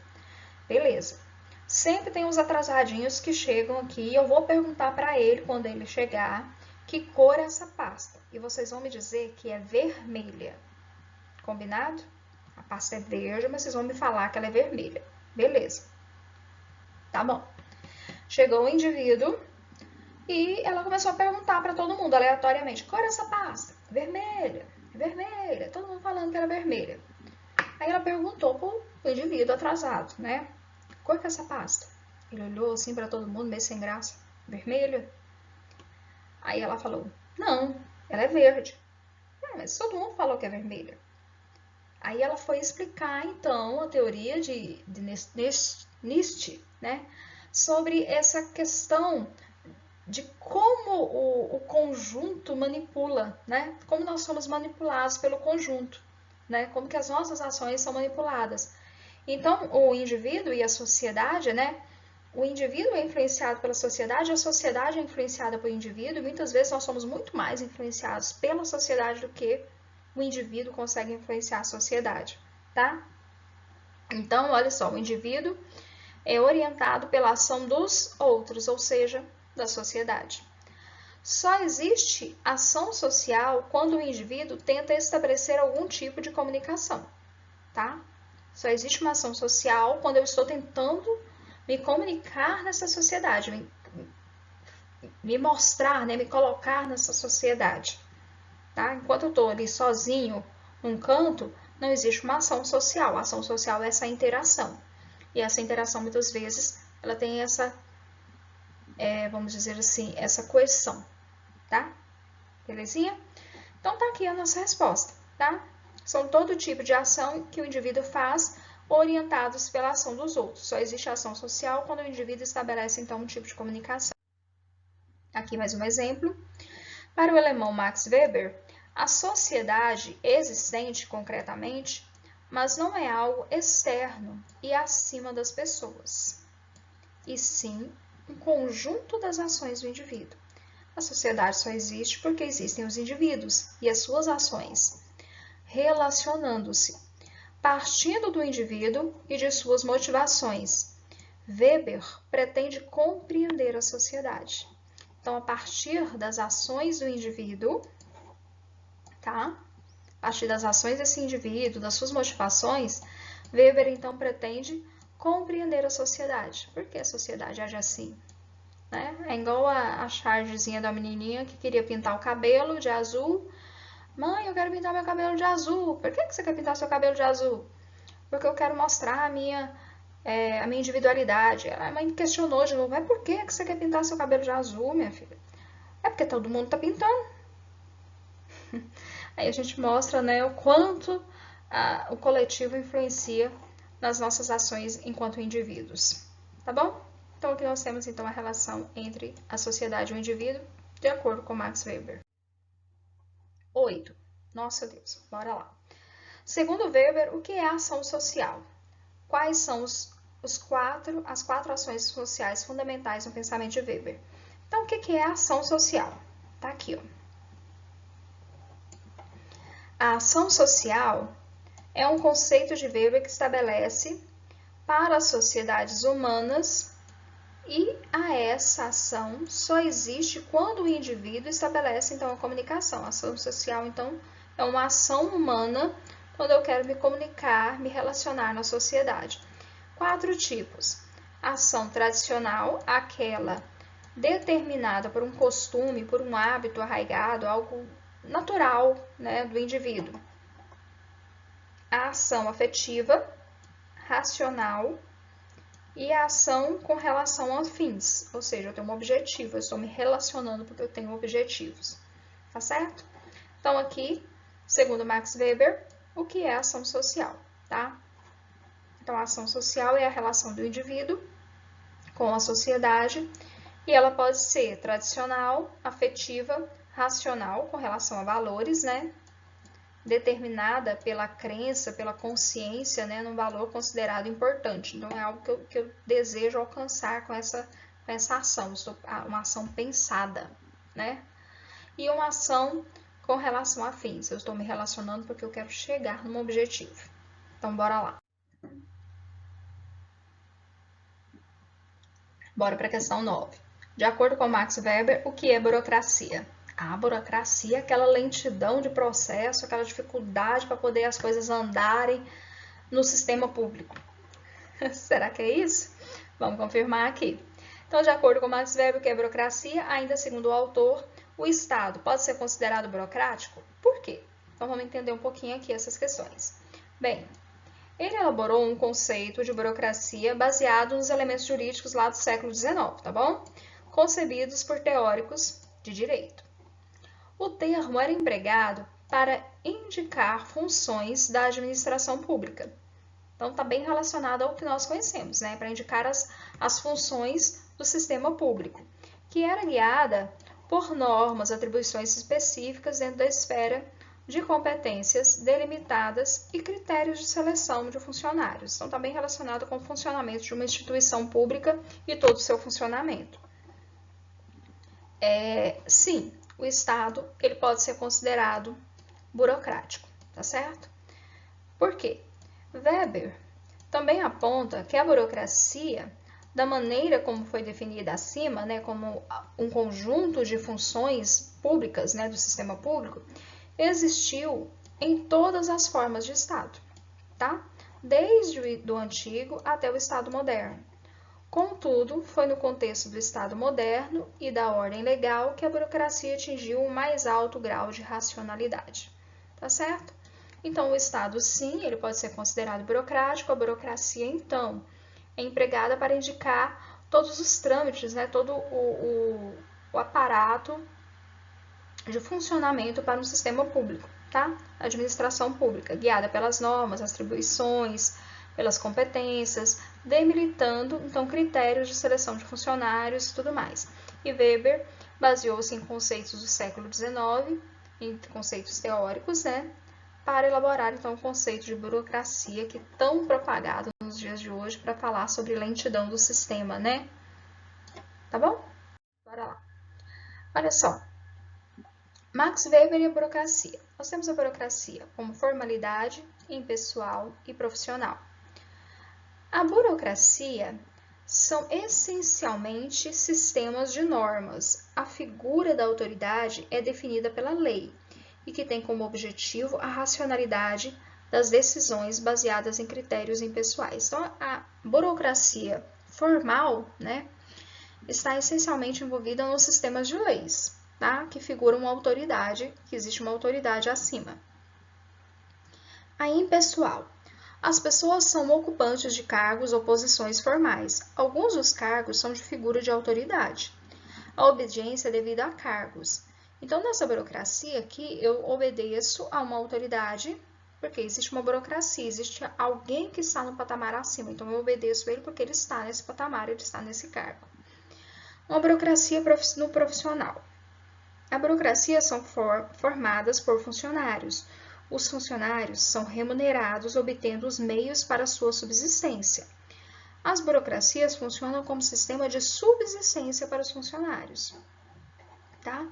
Beleza. Sempre tem uns atrasadinhos que chegam aqui e eu vou perguntar para ele, quando ele chegar, que cor é essa pasta. E vocês vão me dizer que é vermelha. Combinado? A pasta é verde, mas vocês vão me falar que ela é vermelha. Beleza. Tá bom. Chegou o indivíduo e ela começou a perguntar para todo mundo, aleatoriamente: qual é essa pasta? Vermelha, vermelha. Todo mundo falando que era vermelha. Aí ela perguntou pro indivíduo atrasado, né? Qual que é essa pasta? Ele olhou assim para todo mundo, meio sem graça. Vermelha? Aí ela falou: não, ela é verde. Mas todo mundo falou que é vermelha. Aí ela foi explicar, então, a teoria de Nietzsche, né? Sobre essa questão de como o conjunto manipula, né? Como nós somos manipulados pelo conjunto, né? Como que as nossas ações são manipuladas. Então, o indivíduo e a sociedade, né? O indivíduo é influenciado pela sociedade, a sociedade é influenciada pelo indivíduo, e muitas vezes nós somos muito mais influenciados pela sociedade do que o indivíduo consegue influenciar a sociedade, tá? Então, olha só, o indivíduo é orientado pela ação dos outros, ou seja, da sociedade. Só existe ação social quando o indivíduo tenta estabelecer algum tipo de comunicação, tá? Só existe uma ação social quando eu estou tentando me comunicar nessa sociedade, me mostrar, né, me colocar nessa sociedade, tá? Enquanto eu estou ali sozinho, num canto, não existe uma ação social. A ação social é essa interação. E essa interação, muitas vezes, ela tem essa, vamos dizer assim, essa coerção, tá? Belezinha? Então, tá aqui a nossa resposta, tá? São todo tipo de ação que o indivíduo faz orientados pela ação dos outros. Só existe ação social quando o indivíduo estabelece, então, um tipo de comunicação. Aqui mais um exemplo. Para o alemão Max Weber, a sociedade existente concretamente, mas não é algo externo e acima das pessoas, e sim um conjunto das ações do indivíduo. A sociedade só existe porque existem os indivíduos e as suas ações, relacionando-se, partindo do indivíduo e de suas motivações. Weber pretende compreender a sociedade. Então, a partir das ações do indivíduo, tá? A partir das ações desse indivíduo, das suas motivações, Weber então pretende compreender a sociedade. Por que a sociedade age assim? Né? É igual a chargezinha da menininha que queria pintar o cabelo de azul. Mãe, eu quero pintar meu cabelo de azul. Por que você quer pintar seu cabelo de azul? Porque eu quero mostrar a minha individualidade. A mãe questionou de novo, mas por que você quer pintar seu cabelo de azul, minha filha? É porque todo mundo tá pintando. Aí a gente mostra, né, o quanto o coletivo influencia nas nossas ações enquanto indivíduos. Tá bom? Então aqui nós temos então a relação entre a sociedade e o indivíduo, de acordo com Max Weber. 8. Nossa Deus, bora lá. Segundo Weber, o que é a ação social? Quais são as quatro ações sociais fundamentais no pensamento de Weber? Então, o que é a ação social? Tá aqui, ó. A ação social é um conceito de Weber que estabelece para as sociedades humanas e essa ação só existe quando o indivíduo estabelece, então, a comunicação. A ação social, então, é uma ação humana quando eu quero me comunicar, me relacionar na sociedade. 4 tipos. Ação tradicional, aquela determinada por um costume, por um hábito arraigado, algo natural, né, do indivíduo. A ação afetiva, racional, e a ação com relação a fins, ou seja, eu tenho um objetivo, eu estou me relacionando porque eu tenho objetivos, tá certo? Então, aqui, segundo Max Weber, o que é a ação social, tá? Então, a ação social é a relação do indivíduo com a sociedade e ela pode ser tradicional, afetiva, racional, com relação a valores, né? Determinada pela crença, pela consciência, né, num valor considerado importante. Então, é algo que eu desejo alcançar com essa ação, uma ação pensada, né? E uma ação com relação a fins. Eu estou me relacionando porque eu quero chegar num objetivo. Então, bora lá. Bora para a questão 9. De acordo com Max Weber, o que é burocracia? A burocracia é aquela lentidão de processo, aquela dificuldade para poder as coisas andarem no sistema público. Será que é isso? Vamos confirmar aqui. Então, de acordo com Max Weber, o que é burocracia? Ainda segundo o autor, o Estado pode ser considerado burocrático? Por quê? Então, vamos entender um pouquinho aqui essas questões. Bem, ele elaborou um conceito de burocracia baseado nos elementos jurídicos lá do século XIX, tá bom? Concebidos por teóricos de direito. O termo era empregado para indicar funções da administração pública. Então, está bem relacionado ao que nós conhecemos, né? Para indicar as funções do sistema público, que era guiada por normas, atribuições específicas dentro da esfera de competências delimitadas e critérios de seleção de funcionários. Então, está bem relacionado com o funcionamento de uma instituição pública e todo o seu funcionamento. Sim, o Estado ele pode ser considerado burocrático, tá certo? Por quê? Weber também aponta que a burocracia, da maneira como foi definida acima, né, como um conjunto de funções públicas, né, do sistema público, existiu em todas as formas de Estado, tá? Desde o antigo até o Estado moderno. Contudo, foi no contexto do Estado moderno e da ordem legal que a burocracia atingiu o mais alto grau de racionalidade, tá certo? Então, o Estado, sim, ele pode ser considerado burocrático. A burocracia, então, é empregada para indicar todos os trâmites, né, todo o aparato de funcionamento para um sistema público, tá? A administração pública, guiada pelas normas, atribuições, pelas competências, delimitando, então, critérios de seleção de funcionários e tudo mais. E Weber baseou-se em conceitos do século XIX em conceitos teóricos, né, para elaborar então o conceito de burocracia que é tão propagado nos dias de hoje para falar sobre lentidão do sistema, né? Tá bom? Bora lá. Olha só. Max Weber e a burocracia. Nós temos a burocracia como formalidade impessoal e profissional. A burocracia são essencialmente sistemas de normas. A figura da autoridade é definida pela lei e que tem como objetivo a racionalidade das decisões baseadas em critérios impessoais. Então, a burocracia formal, né, está essencialmente envolvida nos sistemas de leis, tá? Que figura uma autoridade, que existe uma autoridade acima. A impessoal. As pessoas são ocupantes de cargos ou posições formais. Alguns dos cargos são de figura de autoridade. A obediência é devida a cargos. Então, nessa burocracia aqui, eu obedeço a uma autoridade, porque existe uma burocracia, existe alguém que está no patamar acima. Então, eu obedeço ele porque ele está nesse patamar, ele está nesse cargo. Uma burocracia no profissional. A burocracia são formadas por funcionários. Os funcionários são remunerados obtendo os meios para sua subsistência. As burocracias funcionam como sistema de subsistência para os funcionários. Tá?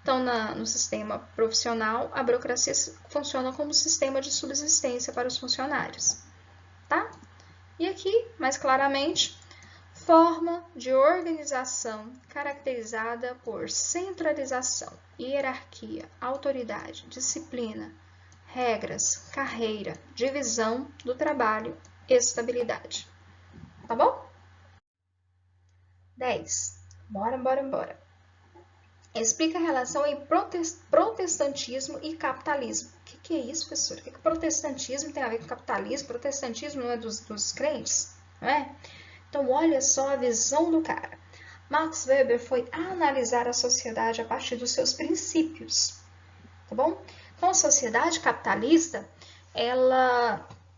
Então, no sistema profissional, a burocracia funciona como sistema de subsistência para os funcionários. Tá? E aqui, mais claramente, forma de organização caracterizada por centralização, hierarquia, autoridade, disciplina, regras, carreira, divisão do trabalho, estabilidade. Tá bom? 10. Bora. Explica a relação entre protestantismo e capitalismo. O que é isso, professor? O que protestantismo tem a ver com capitalismo? Protestantismo não é dos crentes? Não é? Então, olha só a visão do cara. Max Weber foi analisar a sociedade a partir dos seus princípios. Tá bom? Então, a sociedade capitalista,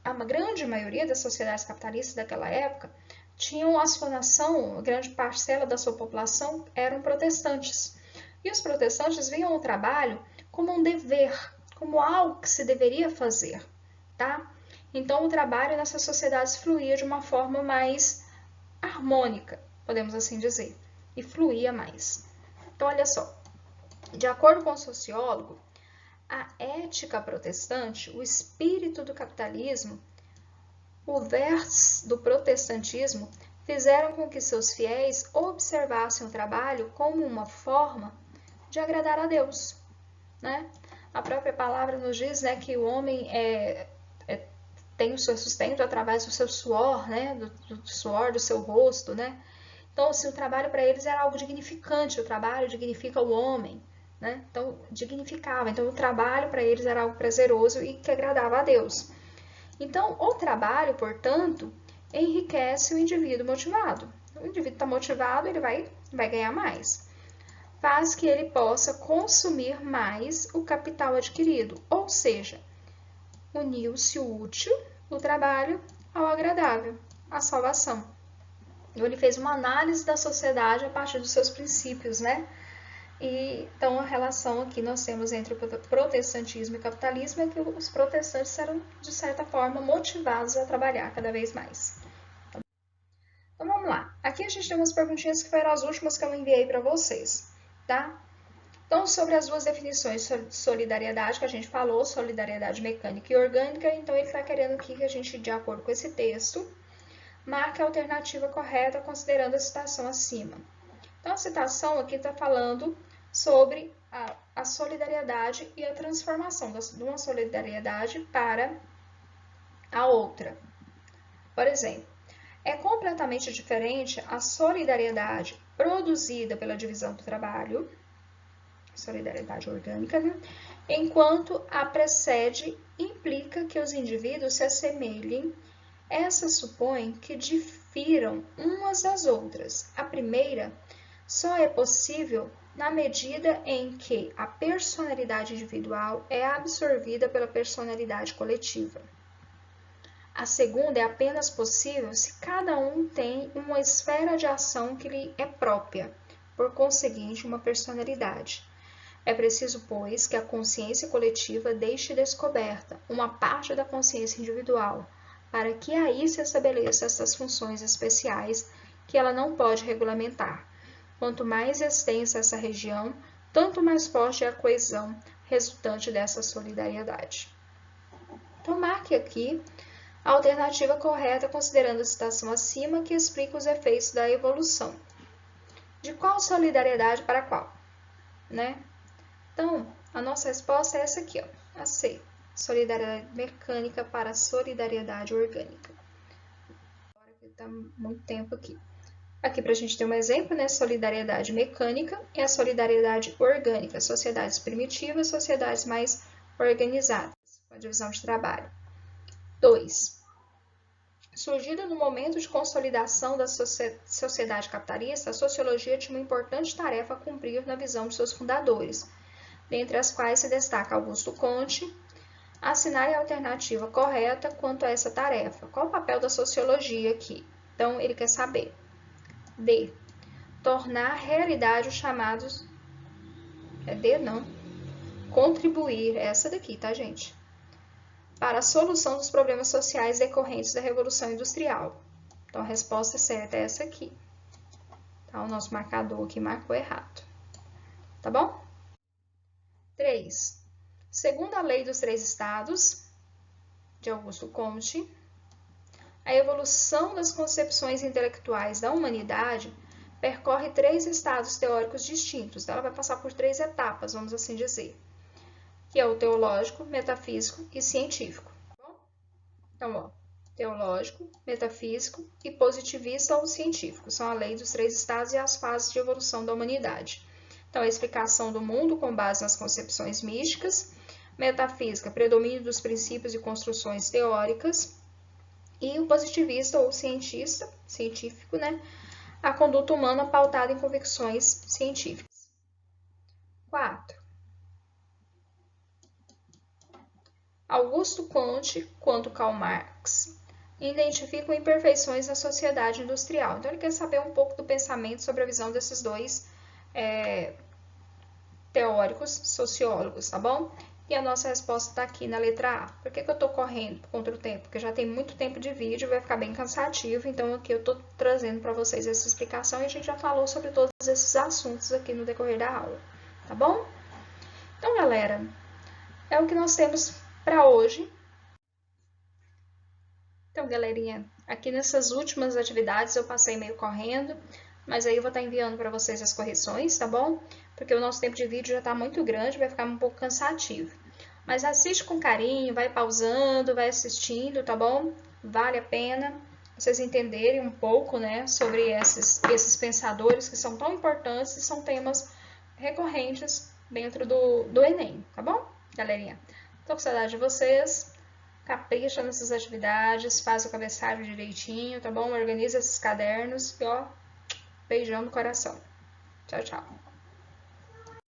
a grande maioria das sociedades capitalistas daquela época, tinham a sua nação, grande parcela da sua população eram protestantes. E os protestantes viam o trabalho como um dever, como algo que se deveria fazer, tá? Então, o trabalho nessas sociedades fluía de uma forma mais harmônica, podemos assim dizer, e fluía mais. Então, olha só, de acordo com o sociólogo, a ética protestante, o espírito do capitalismo, o vers do protestantismo fizeram com que seus fiéis observassem o trabalho como uma forma de agradar a Deus, né? A própria palavra nos diz, né, que o homem tem o seu sustento através do seu suor, né, do suor do seu rosto, né? Então, assim, o trabalho para eles era algo dignificante, o trabalho dignifica o homem, né? Então, dignificava. Então, o trabalho para eles era algo prazeroso e que agradava a Deus. Então, o trabalho, portanto, enriquece o indivíduo motivado. O indivíduo está motivado, ele vai ganhar mais. Faz que ele possa consumir mais o capital adquirido, ou seja, uniu-se o útil do trabalho ao agradável, à salvação. Então, ele fez uma análise da sociedade a partir dos seus princípios, né? E, então, a relação aqui nós temos entre o protestantismo e o capitalismo é que os protestantes eram, de certa forma, motivados a trabalhar cada vez mais. Então, vamos lá. Aqui a gente tem umas perguntinhas que foram as últimas que eu enviei para vocês, tá? Então, sobre as duas definições de solidariedade que a gente falou, solidariedade mecânica e orgânica, então ele está querendo aqui que a gente, de acordo com esse texto, marque a alternativa correta considerando a citação acima. Então, a citação aqui está falando sobre a solidariedade e a transformação de uma solidariedade para a outra. Por exemplo, é completamente diferente a solidariedade produzida pela divisão do trabalho, solidariedade orgânica, né? Enquanto a precede implica que os indivíduos se assemelhem. Essa supõe que difiram umas das outras. A primeira só é possível na medida em que a personalidade individual é absorvida pela personalidade coletiva. A segunda é apenas possível se cada um tem uma esfera de ação que lhe é própria, por conseguinte, uma personalidade. É preciso, pois, que a consciência coletiva deixe descoberta uma parte da consciência individual, para que aí se estabeleçam essas funções especiais que ela não pode regulamentar. Quanto mais extensa essa região, tanto mais forte é a coesão resultante dessa solidariedade. Então, marque aqui a alternativa correta, considerando a citação acima, que explica os efeitos da evolução. De qual solidariedade para qual? Né? Então, a nossa resposta é essa aqui, ó, a C. Solidariedade mecânica para solidariedade orgânica. Agora que está muito tempo aqui. Aqui para a gente ter um exemplo, né? Solidariedade mecânica e a solidariedade orgânica. Sociedades primitivas, sociedades mais organizadas, com a divisão de trabalho. 2. Surgida no momento de consolidação da sociedade capitalista, a sociologia tinha uma importante tarefa a cumprir na visão de seus fundadores, dentre as quais se destaca Augusto Comte. Assinar a alternativa correta quanto a essa tarefa. Qual o papel da sociologia aqui? Então, ele quer saber. D. Tornar realidade os chamados... É D, não. Contribuir, essa daqui, tá, gente? Para a solução dos problemas sociais decorrentes da Revolução Industrial. Então, a resposta certa é essa aqui. Tá? O nosso marcador aqui marcou errado. Tá bom? 3. Segundo a Lei dos Três Estados, de Augusto Comte, a evolução das concepções intelectuais da humanidade percorre 3 estados teóricos distintos. Ela vai passar por 3 etapas, vamos assim dizer, que é o teológico, metafísico e científico. Então, ó, teológico, metafísico e positivista ou científico. São a lei dos 3 estados e as fases de evolução da humanidade. Então, a explicação do mundo com base nas concepções místicas, metafísica, predomínio dos princípios e construções teóricas, e o positivista ou científico, né? A conduta humana pautada em convicções científicas. 4. Augusto Comte, quanto Karl Marx, identificam imperfeições na sociedade industrial. Então, ele quer saber um pouco do pensamento sobre a visão desses dois teóricos, sociólogos, tá bom? E a nossa resposta está aqui na letra A. Por que eu estou correndo contra o tempo? Porque já tem muito tempo de vídeo, vai ficar bem cansativo, então aqui eu estou trazendo para vocês essa explicação e a gente já falou sobre todos esses assuntos aqui no decorrer da aula, tá bom? Então, galera, é o que nós temos para hoje. Então, galerinha, aqui nessas últimas atividades eu passei meio correndo, mas aí eu vou estar enviando para vocês as correções, tá bom? Porque o nosso tempo de vídeo já está muito grande, vai ficar um pouco cansativo. Mas assiste com carinho, vai pausando, vai assistindo, tá bom? Vale a pena vocês entenderem um pouco, né, sobre esses pensadores que são tão importantes e são temas recorrentes dentro do Enem, tá bom, galerinha? Tô com saudade de vocês. Capricha nessas atividades, faz o cabeçalho direitinho, tá bom? Organiza esses cadernos e, ó, beijão no coração. Tchau, tchau.